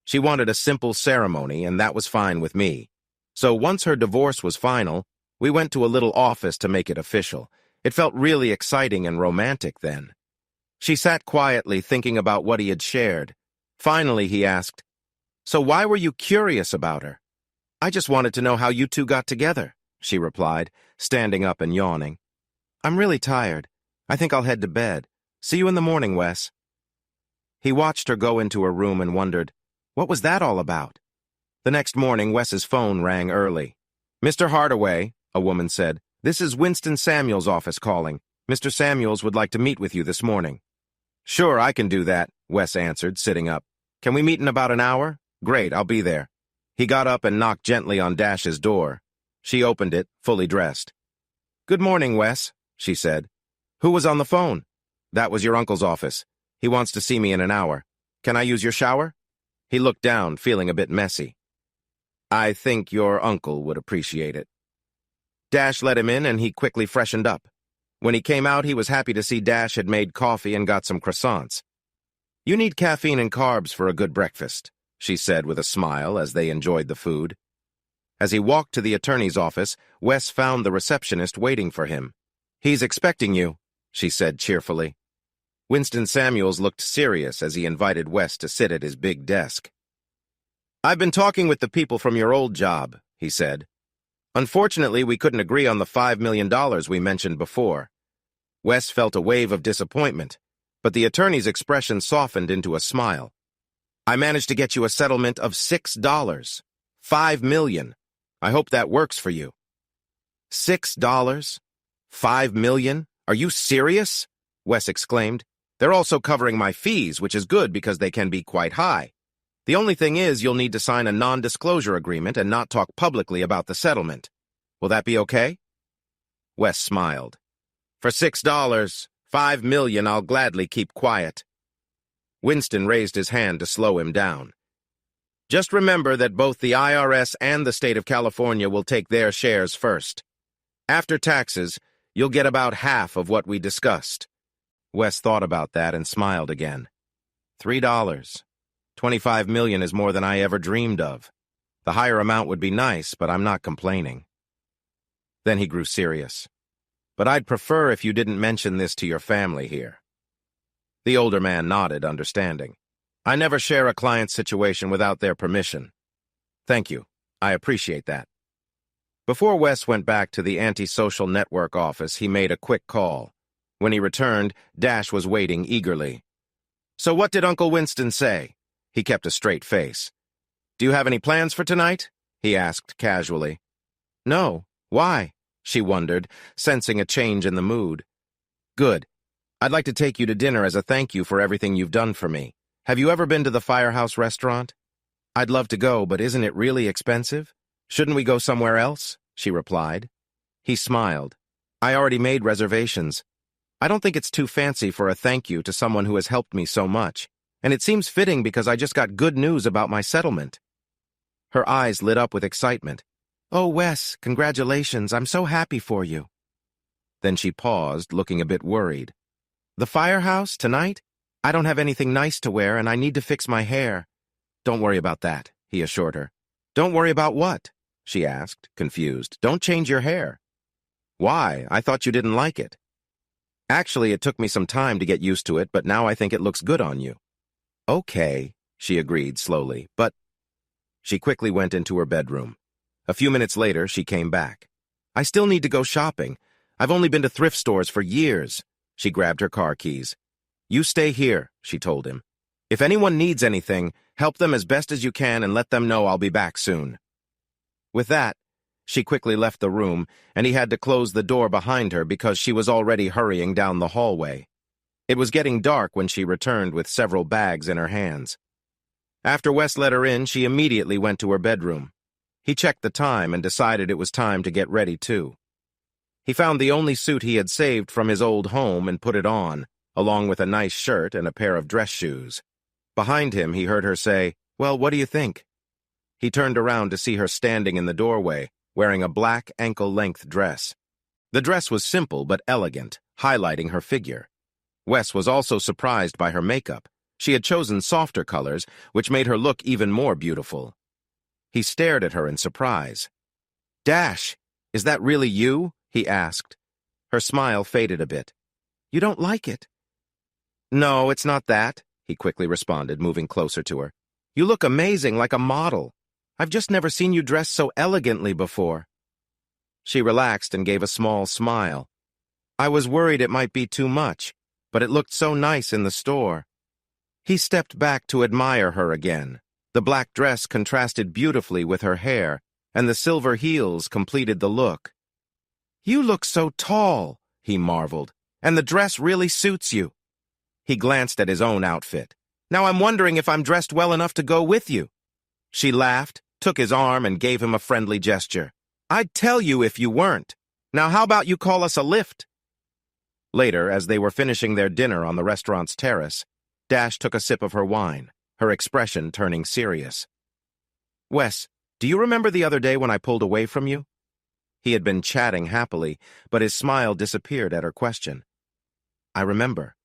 She wanted a simple ceremony, and that was fine with me. So once her divorce was final, we went to a little office to make it official. It felt really exciting and romantic then. She sat quietly thinking about what he had shared. Finally, he asked, So why were you curious about her? I just wanted to know how you two got together, she replied, standing up and yawning. I'm really tired. I think I'll head to bed. See you in the morning, Wes. He watched her go into her room and wondered, what was that all about? The next morning, Wes's phone rang early. Mr. Hardaway, a woman said, this is Winston Samuels' office calling. Mr. Samuels would like to meet with you this morning. Sure, I can do that, Wes answered, sitting up. Can we meet in about an hour? Great, I'll be there. He got up and knocked gently on Dash's door. She opened it, fully dressed. Good morning, Wes, she said. Who was on the phone? That was your uncle's office. He wants to see me in an hour. Can I use your shower? He looked down, feeling a bit messy. I think your uncle would appreciate it. Dash let him in, and he quickly freshened up. When he came out, he was happy to see Dash had made coffee and got some croissants. You need caffeine and carbs for a good breakfast, she said with a smile as they enjoyed the food. As he walked to the attorney's office, Wes found the receptionist waiting for him. He's expecting you, she said cheerfully. Winston Samuels looked serious as he invited Wes to sit at his big desk. I've been talking with the people from your old job, he said. Unfortunately, we couldn't agree on the $5 million we mentioned before. Wes felt a wave of disappointment, but the attorney's expression softened into a smile. I managed to get you a settlement of $6. $5 million. I hope that works for you. $6? $5 million? Are you serious? Wes exclaimed. They're also covering my fees, which is good because they can be quite high. The only thing is you'll need to sign a non-disclosure agreement and not talk publicly about the settlement. Will that be okay? Wes smiled. For $6, $5 million, I'll gladly keep quiet. Winston raised his hand to slow him down. Just remember that both the IRS and the state of California will take their shares first. After taxes, you'll get about half of what we discussed. Wes thought about that and smiled again. $3. $25 million is more than I ever dreamed of. The higher amount would be nice, but I'm not complaining. Then he grew serious. But I'd prefer if you didn't mention this to your family here. The older man nodded, understanding. I never share a client's situation without their permission. Thank you. I appreciate that. Before Wes went back to the anti-social network office, he made a quick call. When he returned, Dash was waiting eagerly. So what did Uncle Winston say? He kept a straight face. Do you have any plans for tonight? He asked casually. No. Why? She wondered, sensing a change in the mood. Good. I'd like to take you to dinner as a thank you for everything you've done for me. Have you ever been to the Firehouse restaurant? I'd love to go, but isn't it really expensive? Shouldn't we go somewhere else? She replied. He smiled. I already made reservations. I don't think it's too fancy for a thank you to someone who has helped me so much, and it seems fitting because I just got good news about my settlement. Her eyes lit up with excitement. Oh, Wes, congratulations, I'm so happy for you. Then she paused, looking a bit worried. The Firehouse, tonight? I don't have anything nice to wear, and I need to fix my hair. Don't worry about that, he assured her. Don't worry about what? She asked, confused. Don't change your hair. Why? I thought you didn't like it. Actually, it took me some time to get used to it, but now I think it looks good on you. Okay, she agreed slowly, but she quickly went into her bedroom. A few minutes later, she came back. I still need to go shopping. I've only been to thrift stores for years. She grabbed her car keys. You stay here, she told him. If anyone needs anything, help them as best as you can and let them know I'll be back soon. With that, she quickly left the room, and he had to close the door behind her because she was already hurrying down the hallway. It was getting dark when she returned with several bags in her hands. After Wes let her in, she immediately went to her bedroom. He checked the time and decided it was time to get ready too. He found the only suit he had saved from his old home and put it on, along with a nice shirt and a pair of dress shoes. Behind him, he heard her say, "Well, what do you think?" He turned around to see her standing in the doorway, wearing a black ankle-length dress. The dress was simple but elegant, highlighting her figure. Wes was also surprised by her makeup. She had chosen softer colors, which made her look even more beautiful. He stared at her in surprise. "Dash, is that really you?" he asked. Her smile faded a bit. "You don't like it?" "No, it's not that," he quickly responded, moving closer to her. "You look amazing, like a model. I've just never seen you dressed so elegantly before." She relaxed and gave a small smile. "I was worried it might be too much, but it looked so nice in the store." He stepped back to admire her again. The black dress contrasted beautifully with her hair, and the silver heels completed the look. "You look so tall," he marveled, "and the dress really suits you." He glanced at his own outfit. "Now I'm wondering if I'm dressed well enough to go with you." She laughed, took his arm, and gave him a friendly gesture. "I'd tell you if you weren't. Now how about you call us a lift?" Later, as they were finishing their dinner on the restaurant's terrace, Dash took a sip of her wine, her expression turning serious. "Wes, do you remember the other day when I pulled away from you?" He had been chatting happily, but his smile disappeared at her question. "I remember,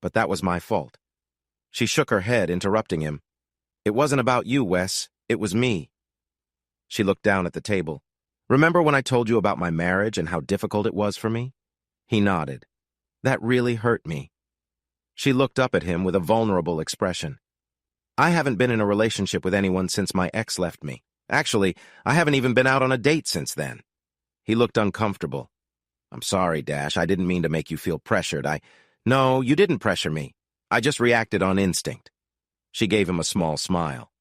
but that was my fault." She shook her head, interrupting him. "It wasn't about you, Wes. It was me." She looked down at the table. "Remember when I told you about my marriage and how difficult it was for me?" He nodded. "That really hurt me." She looked up at him with a vulnerable expression. "I haven't been in a relationship with anyone since my ex left me. Actually, I haven't even been out on a date since then." He looked uncomfortable. "I'm sorry, Dash. I didn't mean to make you feel pressured. No, you didn't pressure me. I just reacted on instinct." She gave him a small smile.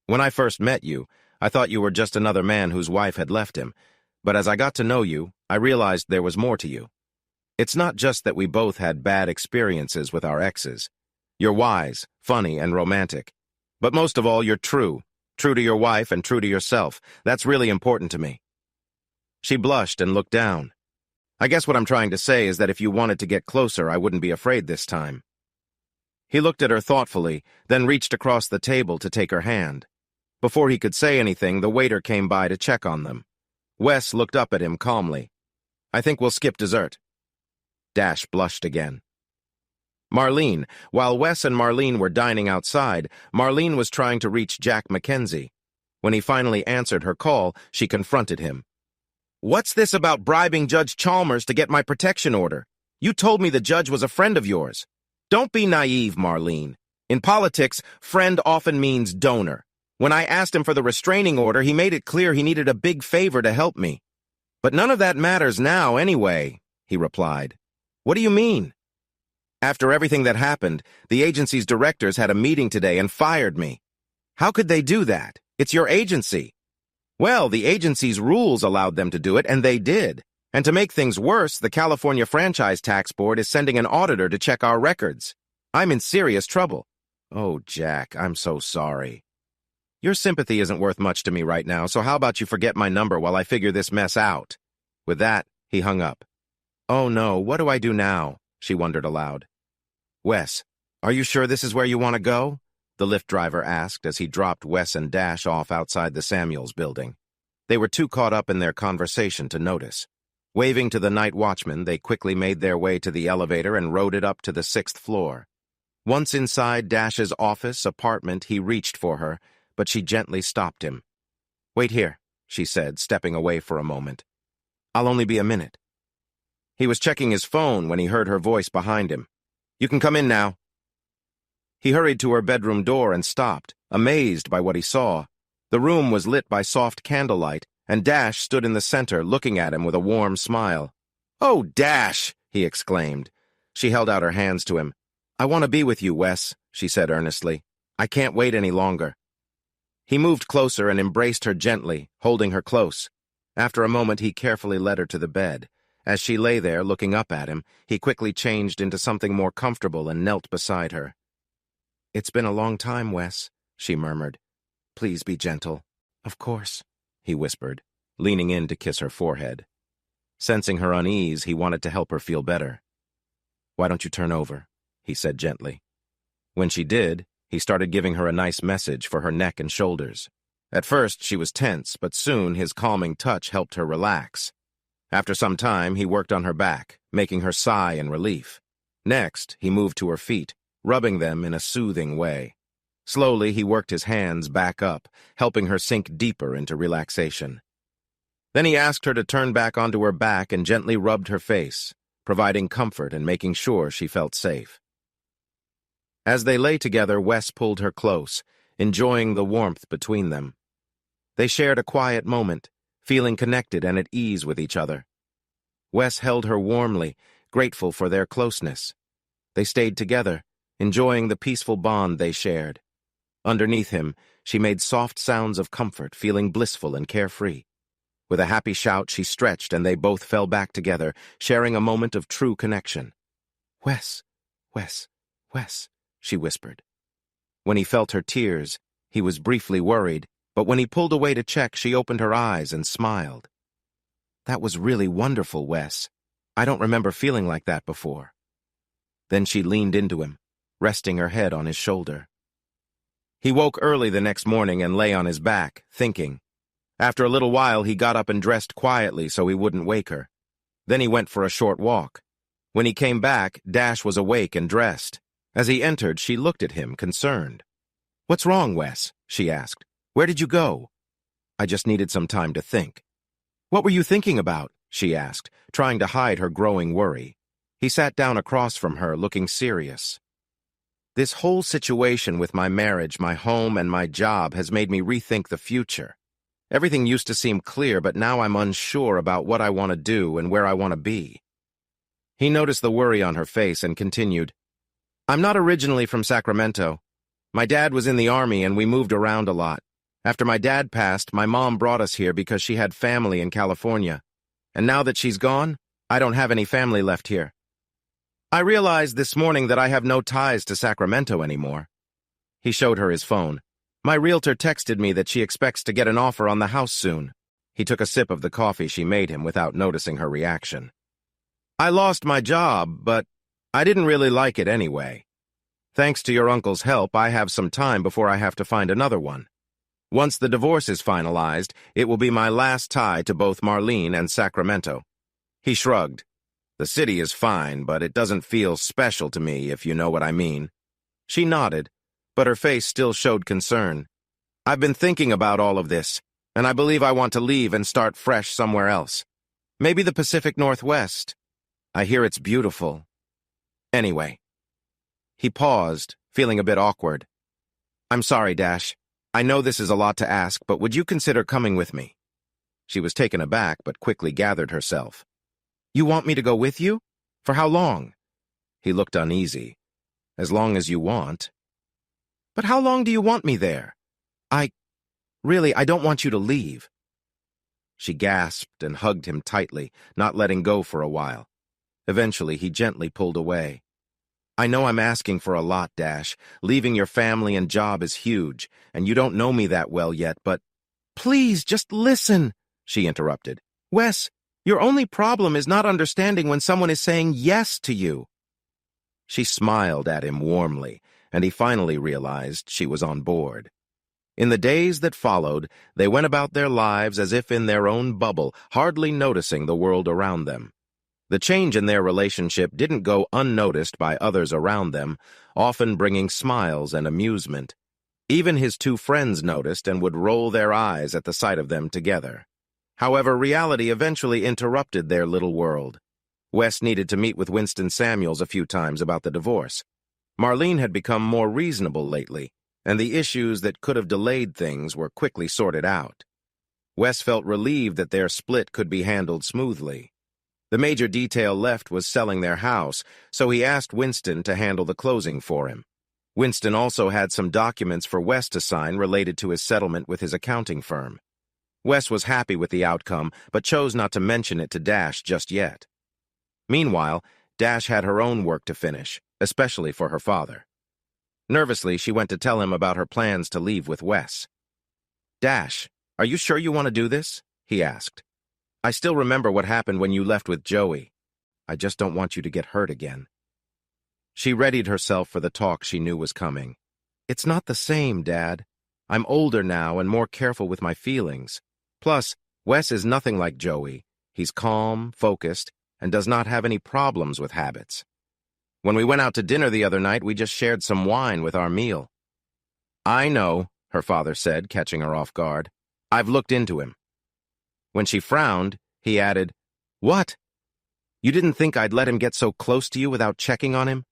"When I first met you, I thought you were just another man whose wife had left him. But as I got to know you, I realized there was more to you. It's not just that we both had bad experiences with our exes. You're wise, funny, and romantic. But most of all, you're true to your wife and true to yourself. That's really important to me." She blushed and looked down. "I guess what I'm trying to say is that if you wanted to get closer, I wouldn't be afraid this time." He looked at her thoughtfully, then reached across the table to take her hand. Before he could say anything, the waiter came by to check on them. Wes looked up at him calmly. "I think we'll skip dessert." Dash blushed again. While Wes and Marlene were dining outside, Marlene was trying to reach Jack Mackenzie. When he finally answered her call, she confronted him. "What's this about bribing Judge Chalmers to get my protection order? You told me the judge was a friend of yours." "Don't be naive, Marlene. In politics, friend often means donor. When I asked him for the restraining order, he made it clear he needed a big favor to help me. But none of that matters now anyway," he replied. "What do you mean?" "After everything that happened, the agency's directors had a meeting today and fired me." "How could they do that? It's your agency." "Well, the agency's rules allowed them to do it, and they did. And to make things worse, the California Franchise Tax Board is sending an auditor to check our records. I'm in serious trouble." "Oh, Jack, I'm so sorry. Your sympathy isn't worth much to me right now, so how about you forget my number while I figure this mess out?" With that, he hung up. "Oh no, what do I do now?" she wondered aloud. "Wes, are you sure this is where you want to go?" the Lyft driver asked as he dropped Wes and Dash off outside the Samuels building. They were too caught up in their conversation to notice. Waving to the night watchman, they quickly made their way to the elevator and rode it up to the 6th floor. Once inside Dash's apartment, he reached for her, but she gently stopped him. "Wait here," she said, stepping away for a moment. "I'll only be a minute." He was checking his phone when he heard her voice behind him. "You can come in now." He hurried to her bedroom door and stopped, amazed by what he saw. The room was lit by soft candlelight, and Dash stood in the center, looking at him with a warm smile. "Oh, Dash!" he exclaimed. She held out her hands to him. "I want to be with you, Wes," she said earnestly. "I can't wait any longer." He moved closer and embraced her gently, holding her close. After a moment, he carefully led her to the bed. As she lay there, looking up at him, he quickly changed into something more comfortable and knelt beside her. "It's been a long time, Wes," she murmured. "Please be gentle." "Of course," he whispered, leaning in to kiss her forehead. Sensing her unease, he wanted to help her feel better. "Why don't you turn over?" he said gently. When she did, he started giving her a nice massage for her neck and shoulders. At first, she was tense, but soon his calming touch helped her relax. After some time, he worked on her back, making her sigh in relief. Next, he moved to her feet, rubbing them in a soothing way. Slowly, he worked his hands back up, helping her sink deeper into relaxation. Then he asked her to turn back onto her back and gently rubbed her face, providing comfort and making sure she felt safe. As they lay together, Wes pulled her close, enjoying the warmth between them. They shared a quiet moment, feeling connected and at ease with each other. Wes held her warmly, grateful for their closeness. They stayed together, enjoying the peaceful bond they shared. Underneath him, she made soft sounds of comfort, feeling blissful and carefree. With a happy shout, she stretched and they both fell back together, sharing a moment of true connection. "Wes, Wes, Wes," she whispered. When he felt her tears, he was briefly worried, but when he pulled away to check, she opened her eyes and smiled. "That was really wonderful, Wes. I don't remember feeling like that before." Then she leaned into him, resting her head on his shoulder. He woke early the next morning and lay on his back, thinking. After a little while, he got up and dressed quietly so he wouldn't wake her. Then he went for a short walk. When he came back, Dash was awake and dressed. As he entered, she looked at him, concerned. "What's wrong, Wes?" she asked. "Where did you go?" "I just needed some time to think." "What were you thinking about?" she asked, trying to hide her growing worry. He sat down across from her, looking serious. "This whole situation with my marriage, my home, and my job has made me rethink the future. Everything used to seem clear, but now I'm unsure about what I want to do and where I want to be." He noticed the worry on her face and continued, "I'm not originally from Sacramento. My dad was in the Army and we moved around a lot. After my dad passed, my mom brought us here because she had family in California. And now that she's gone, I don't have any family left here. I realized this morning that I have no ties to Sacramento anymore." He showed her his phone. "My realtor texted me that she expects to get an offer on the house soon." He took a sip of the coffee she made him without noticing her reaction. "I lost my job, but I didn't really like it anyway. Thanks to your uncle's help, I have some time before I have to find another one. Once the divorce is finalized, it will be my last tie to both Marlene and Sacramento." He shrugged. "The city is fine, but it doesn't feel special to me, if you know what I mean." She nodded, but her face still showed concern. "I've been thinking about all of this, and I believe I want to leave and start fresh somewhere else. Maybe the Pacific Northwest. I hear it's beautiful. Anyway." He paused, feeling a bit awkward. "I'm sorry, Dash. I know this is a lot to ask, but would you consider coming with me?" She was taken aback, but quickly gathered herself. "You want me to go with you? For how long?" He looked uneasy. "As long as you want." "But how long do you want me there? I don't want you to leave." She gasped and hugged him tightly, not letting go for a while. Eventually, he gently pulled away. "I know I'm asking for a lot, Dash. Leaving your family and job is huge, and you don't know me that well yet, but—" "Please, just listen," she interrupted. "Wes, your only problem is not understanding when someone is saying yes to you." She smiled at him warmly, and he finally realized she was on board. In the days that followed, they went about their lives as if in their own bubble, hardly noticing the world around them. The change in their relationship didn't go unnoticed by others around them, often bringing smiles and amusement. Even his two friends noticed and would roll their eyes at the sight of them together. However, reality eventually interrupted their little world. Wes needed to meet with Winston Samuels a few times about the divorce. Marlene had become more reasonable lately, and the issues that could have delayed things were quickly sorted out. Wes felt relieved that their split could be handled smoothly. The major detail left was selling their house, so he asked Winston to handle the closing for him. Winston also had some documents for Wes to sign related to his settlement with his accounting firm. Wes was happy with the outcome, but chose not to mention it to Dash just yet. Meanwhile, Dash had her own work to finish, especially for her father. Nervously, she went to tell him about her plans to leave with Wes. "Dash, are you sure you want to do this?" he asked. "I still remember what happened when you left with Joey. I just don't want you to get hurt again." She readied herself for the talk she knew was coming. "It's not the same, Dad. I'm older now and more careful with my feelings. Plus, Wes is nothing like Joey. He's calm, focused, and does not have any problems with habits. When we went out to dinner the other night, we just shared some wine with our meal." "I know," her father said, catching her off guard. "I've looked into him." When she frowned, he added, "What? You didn't think I'd let him get so close to you without checking on him?"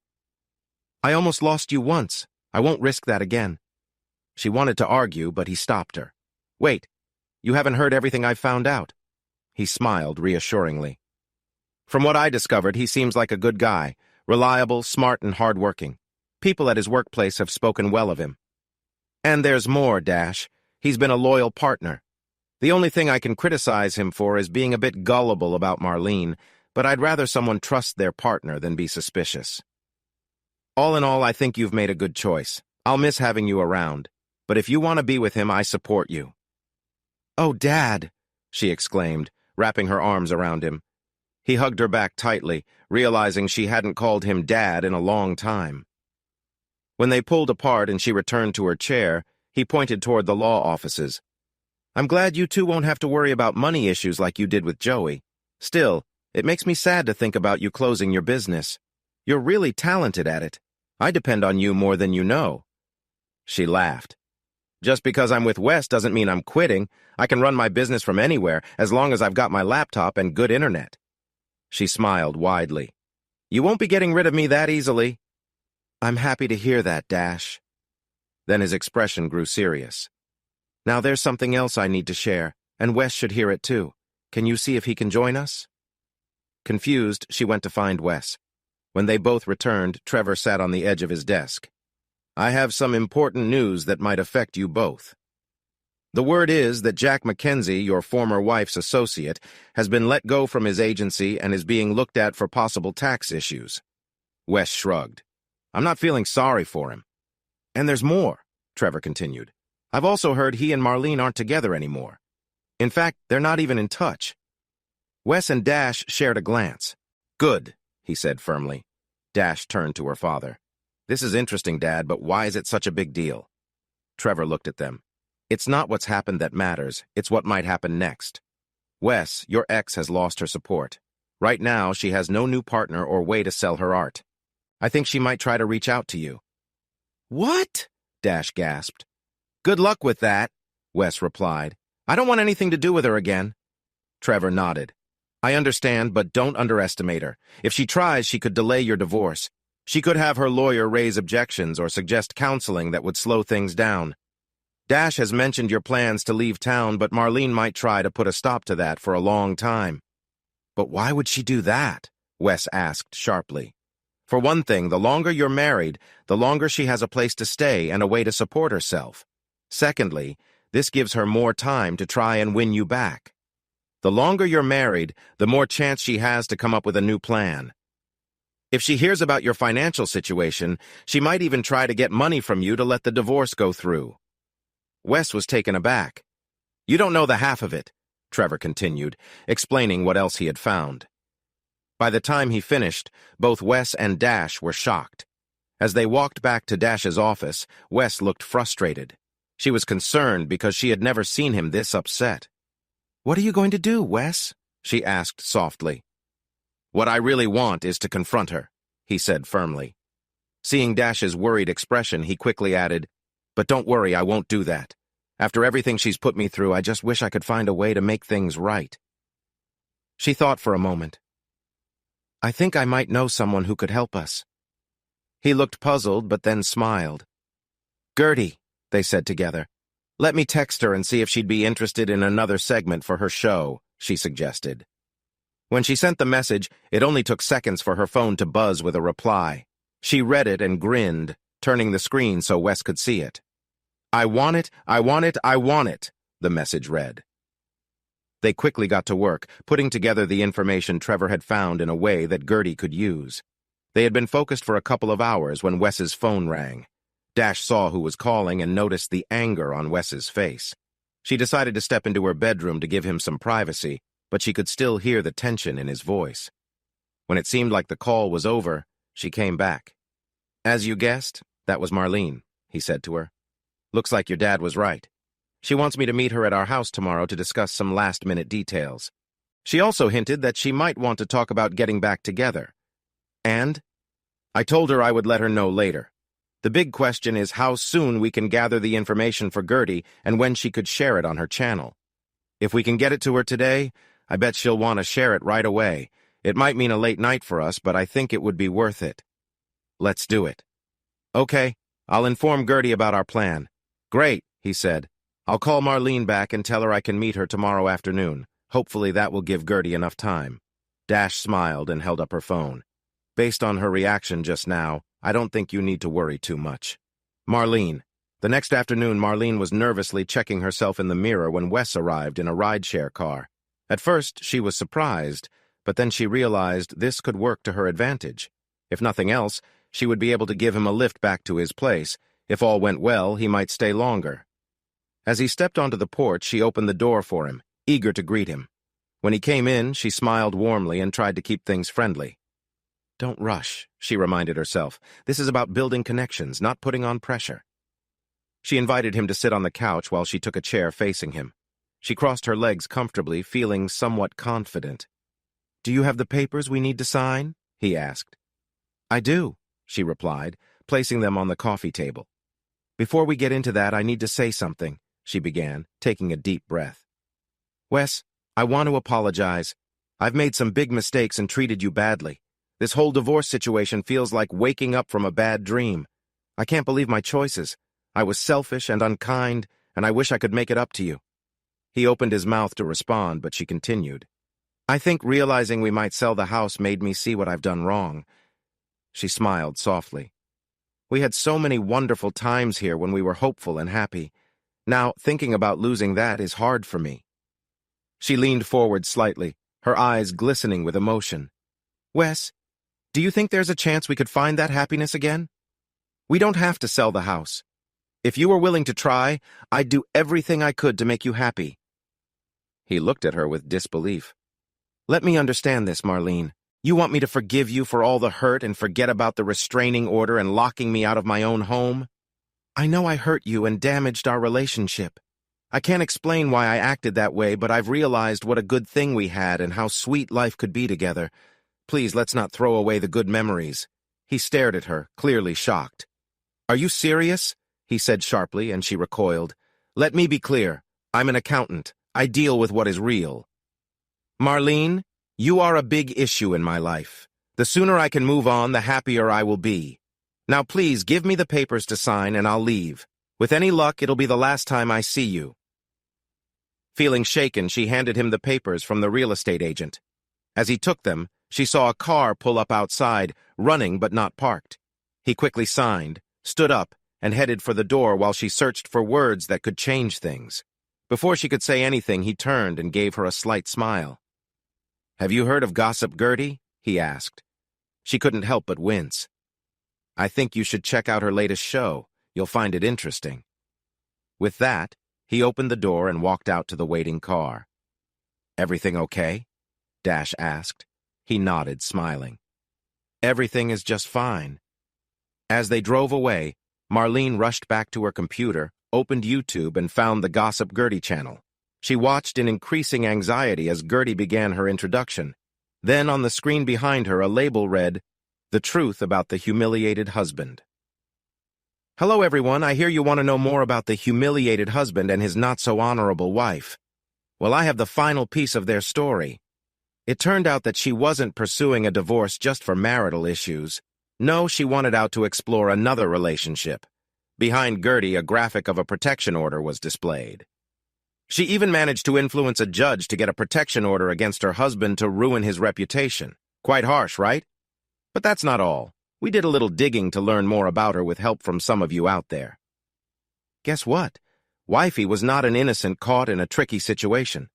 "I almost lost you once. I won't risk that again." She wanted to argue, but he stopped her. "Wait, you haven't heard everything I've found out." He smiled reassuringly. "From what I discovered, he seems like a good guy, reliable, smart, and hardworking. People at his workplace have spoken well of him. And there's more, Dash. He's been a loyal partner. The only thing I can criticize him for is being a bit gullible about Marlene, but I'd rather someone trust their partner than be suspicious. All in all, I think you've made a good choice. I'll miss having you around, but if you want to be with him, I support you." "Oh, Dad," she exclaimed, wrapping her arms around him. He hugged her back tightly, realizing she hadn't called him Dad in a long time. When they pulled apart and she returned to her chair, he pointed toward the law offices. "I'm glad you two won't have to worry about money issues like you did with Joey. Still, it makes me sad to think about you closing your business. You're really talented at it. I depend on you more than you know." She laughed. "Just because I'm with Wes doesn't mean I'm quitting. I can run my business from anywhere as long as I've got my laptop and good internet." She smiled widely. "You won't be getting rid of me that easily." "I'm happy to hear that, Dash." Then his expression grew serious. "Now there's something else I need to share, and Wes should hear it too. Can you see if he can join us?" Confused, she went to find Wes. When they both returned, Trevor sat on the edge of his desk. "I have some important news that might affect you both. The word is that Jack McKenzie, your former wife's associate, has been let go from his agency and is being looked at for possible tax issues." Wes shrugged. "I'm not feeling sorry for him." "And there's more," Trevor continued. "I've also heard he and Marlene aren't together anymore. In fact, they're not even in touch." Wes and Dash shared a glance. "Good," he said firmly. Dash turned to her father. "This is interesting, Dad, but why is it such a big deal?" Trevor looked at them. "It's not what's happened that matters, it's what might happen next. Wes, your ex has lost her support. Right now, she has no new partner or way to sell her art. I think she might try to reach out to you." "What?" Dash gasped. "Good luck with that," Wes replied. "I don't want anything to do with her again." Trevor nodded. "I understand, but don't underestimate her. If she tries, she could delay your divorce. She could have her lawyer raise objections or suggest counseling that would slow things down. Dash has mentioned your plans to leave town, but Marlene might try to put a stop to that for a long time." "But why would she do that?" Wes asked sharply. "For one thing, the longer you're married, the longer she has a place to stay and a way to support herself. Secondly, this gives her more time to try and win you back. The longer you're married, the more chance she has to come up with a new plan. If she hears about your financial situation, she might even try to get money from you to let the divorce go through." Wes was taken aback. "You don't know the half of it," Trevor continued, explaining what else he had found. By the time he finished, both Wes and Dash were shocked. As they walked back to Dash's office, Wes looked frustrated. She was concerned because she had never seen him this upset. "What are you going to do, Wes?" she asked softly. "What I really want is to confront her," he said firmly. Seeing Dash's worried expression, he quickly added, "But don't worry, I won't do that. After everything she's put me through, I just wish I could find a way to make things right." She thought for a moment. "I think I might know someone who could help us." He looked puzzled, but then smiled. "Gertie," they said together. "Let me text her and see if she'd be interested in another segment for her show," she suggested. When she sent the message, it only took seconds for her phone to buzz with a reply. She read it and grinned, turning the screen so Wes could see it. "I want it, I want it, I want it," the message read. They quickly got to work, putting together the information Trevor had found in a way that Gertie could use. They had been focused for a couple of hours when Wes's phone rang. Dash saw who was calling and noticed the anger on Wes's face. She decided to step into her bedroom to give him some privacy, but she could still hear the tension in his voice. When it seemed like the call was over, she came back. "As you guessed, that was Marlene," he said to her. "Looks like your dad was right. She wants me to meet her at our house tomorrow to discuss some last-minute details. She also hinted that she might want to talk about getting back together. And I told her I would let her know later. The big question is how soon we can gather the information for Gertie and when she could share it on her channel. If we can get it to her today, I bet she'll want to share it right away. It might mean a late night for us, but I think it would be worth it. Let's do it." "Okay, I'll inform Gertie about our plan." "Great," he said. "I'll call Marlene back and tell her I can meet her tomorrow afternoon. Hopefully that will give Gertie enough time." Dash smiled and held up her phone. "Based on her reaction just now, I don't think you need to worry too much." Marlene. The next afternoon, Marlene was nervously checking herself in the mirror when Wes arrived in a rideshare car. At first, she was surprised, but then she realized this could work to her advantage. If nothing else, she would be able to give him a lift back to his place. If all went well, he might stay longer. As he stepped onto the porch, she opened the door for him, eager to greet him. When he came in, she smiled warmly and tried to keep things friendly. "Don't rush," she reminded herself. "This is about building connections, not putting on pressure." She invited him to sit on the couch while she took a chair facing him. She crossed her legs comfortably, feeling somewhat confident. "Do you have the papers we need to sign?" he asked. "I do," she replied, placing them on the coffee table. "Before we get into that, I need to say something," she began, taking a deep breath. "Wes, I want to apologize. I've made some big mistakes and treated you badly. This whole divorce situation feels like waking up from a bad dream. I can't believe my choices. I was selfish and unkind, and I wish I could make it up to you." He opened his mouth to respond, but she continued. "I think realizing we might sell the house made me see what I've done wrong." She smiled softly. "We had so many wonderful times here when we were hopeful and happy. Now, thinking about losing that is hard for me." She leaned forward slightly, her eyes glistening with emotion. "Wes, do you think there's a chance we could find that happiness again? We don't have to sell the house. If you were willing to try, I'd do everything I could to make you happy." He looked at her with disbelief. "Let me understand this, Marlene. You want me to forgive you for all the hurt and forget about the restraining order and locking me out of my own home? I know I hurt you and damaged our relationship. I can't explain why I acted that way, but I've realized what a good thing we had and how sweet life could be together. Please, let's not throw away the good memories." He stared at her, clearly shocked. "Are you serious?" he said sharply, and she recoiled. "Let me be clear. I'm an accountant. I deal with what is real. Marlene, you are a big issue in my life. The sooner I can move on, the happier I will be. Now please give me the papers to sign and I'll leave. With any luck, it'll be the last time I see you." Feeling shaken, she handed him the papers from the real estate agent. As he took them, she saw a car pull up outside, running but not parked. He quickly signed, stood up, and headed for the door while she searched for words that could change things. Before she could say anything, he turned and gave her a slight smile. "Have you heard of Gossip Gertie?" he asked. She couldn't help but wince. "I think you should check out her latest show. You'll find it interesting." With that, he opened the door and walked out to the waiting car. "Everything okay?" Dash asked. He nodded, smiling. "Everything is just fine." As they drove away, Marlene rushed back to her computer, opened YouTube, and found the Gossip Gertie channel. She watched in increasing anxiety as Gertie began her introduction. Then on the screen behind her, a label read, "The Truth About the Humiliated Husband." "Hello, everyone. I hear you want to know more about the humiliated husband and his not-so-honorable wife. Well, I have the final piece of their story. It turned out that she wasn't pursuing a divorce just for marital issues. No, she wanted out to explore another relationship. Behind Gertie, a graphic of a protection order was displayed. She even managed to influence a judge to get a protection order against her husband to ruin his reputation. Quite harsh, right? But that's not all. We did a little digging to learn more about her with help from some of you out there. Guess what? Wifey was not an innocent caught in a tricky situation.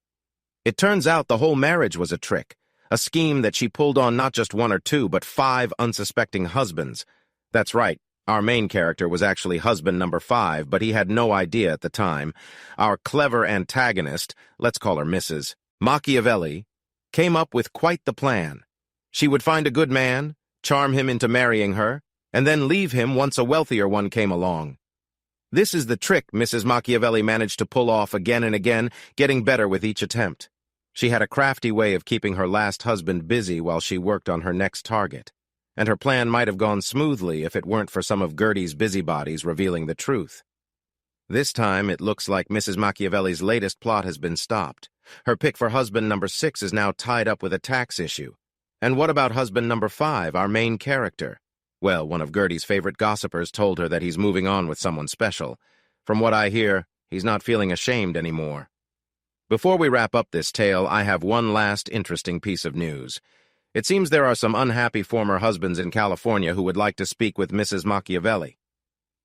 It turns out the whole marriage was a trick, a scheme that she pulled on not just one or two, but 5 unsuspecting husbands. That's right, our main character was actually husband number 5, but he had no idea at the time. Our clever antagonist, let's call her Mrs. Machiavelli, came up with quite the plan. She would find a good man, charm him into marrying her, and then leave him once a wealthier one came along. This is the trick Mrs. Machiavelli managed to pull off again and again, getting better with each attempt. She had a crafty way of keeping her last husband busy while she worked on her next target, and her plan might have gone smoothly if it weren't for some of Gertie's busybodies revealing the truth. This time, it looks like Mrs. Machiavelli's latest plot has been stopped. Her pick for husband number 6 is now tied up with a tax issue. And what about husband number 5, our main character? Well, one of Gertie's favorite gossipers told her that he's moving on with someone special. From what I hear, he's not feeling ashamed anymore. Before we wrap up this tale, I have one last interesting piece of news. It seems there are some unhappy former husbands in California who would like to speak with Mrs. Machiavelli.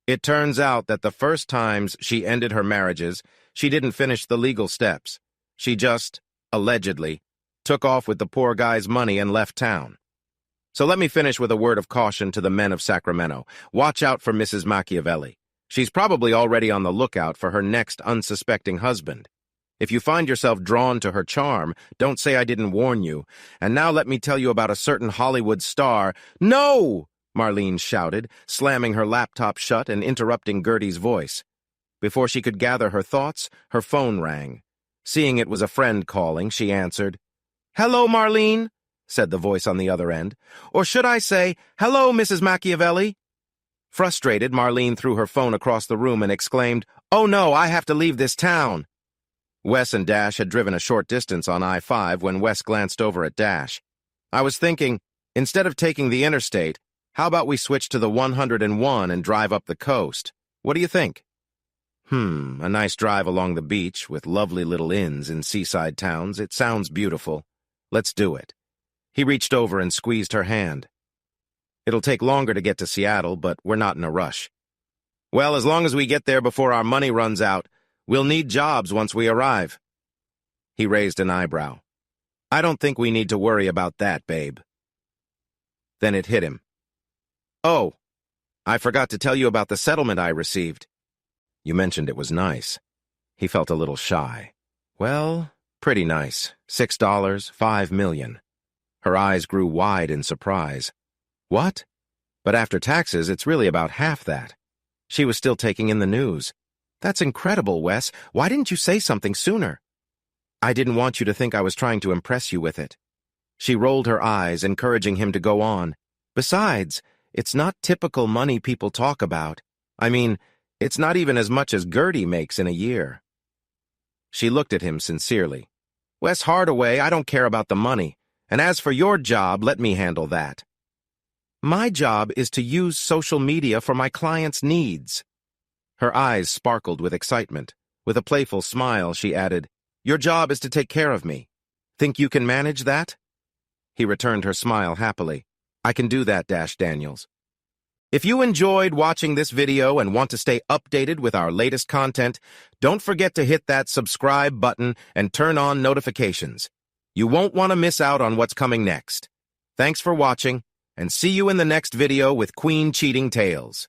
It turns out that the first times she ended her marriages, she didn't finish the legal steps. She just, allegedly, took off with the poor guy's money and left town. So let me finish with a word of caution to the men of Sacramento. Watch out for Mrs. Machiavelli. She's probably already on the lookout for her next unsuspecting husband. If you find yourself drawn to her charm, don't say I didn't warn you. And now let me tell you about a certain Hollywood star. No! Marlene shouted, slamming her laptop shut and interrupting Gertie's voice. Before she could gather her thoughts, her phone rang. Seeing it was a friend calling, she answered. "Hello, Marlene," said the voice on the other end. "Or should I say, hello, Mrs. Machiavelli?" Frustrated, Marlene threw her phone across the room and exclaimed, "Oh no, I have to leave this town." Wes and Dash had driven a short distance on I-5 when Wes glanced over at Dash. "I was thinking, instead of taking the interstate, how about we switch to the 101 and drive up the coast? What do you think?" A nice drive along the beach with lovely little inns in seaside towns. It sounds beautiful. Let's do it. He reached over and squeezed her hand. "It'll take longer to get to Seattle, but we're not in a rush." "Well, as long as we get there before our money runs out, we'll need jobs once we arrive." He raised an eyebrow. "I don't think we need to worry about that, babe." Then it hit him. "Oh, I forgot to tell you about the settlement I received." "You mentioned it was nice." He felt a little shy. "Well, pretty nice. $6, $5 million. Her eyes grew wide in surprise. "What? But after taxes, it's really about half that." She was still taking in the news. "That's incredible, Wes. Why didn't you say something sooner?" "I didn't want you to think I was trying to impress you with it." She rolled her eyes, encouraging him to go on. "Besides, it's not typical money people talk about. I mean, it's not even as much as Gertie makes in a year." She looked at him sincerely. "Wes Hardaway, I don't care about the money. And as for your job, let me handle that." "My job is to use social media for my clients' needs." Her eyes sparkled with excitement. With a playful smile, she added, "Your job is to take care of me. Think you can manage that?" He returned her smile happily. "I can do that, Dash Daniels." If you enjoyed watching this video and want to stay updated with our latest content, don't forget to hit that subscribe button and turn on notifications. You won't want to miss out on what's coming next. Thanks for watching, and see you in the next video with Queen Cheating Tales.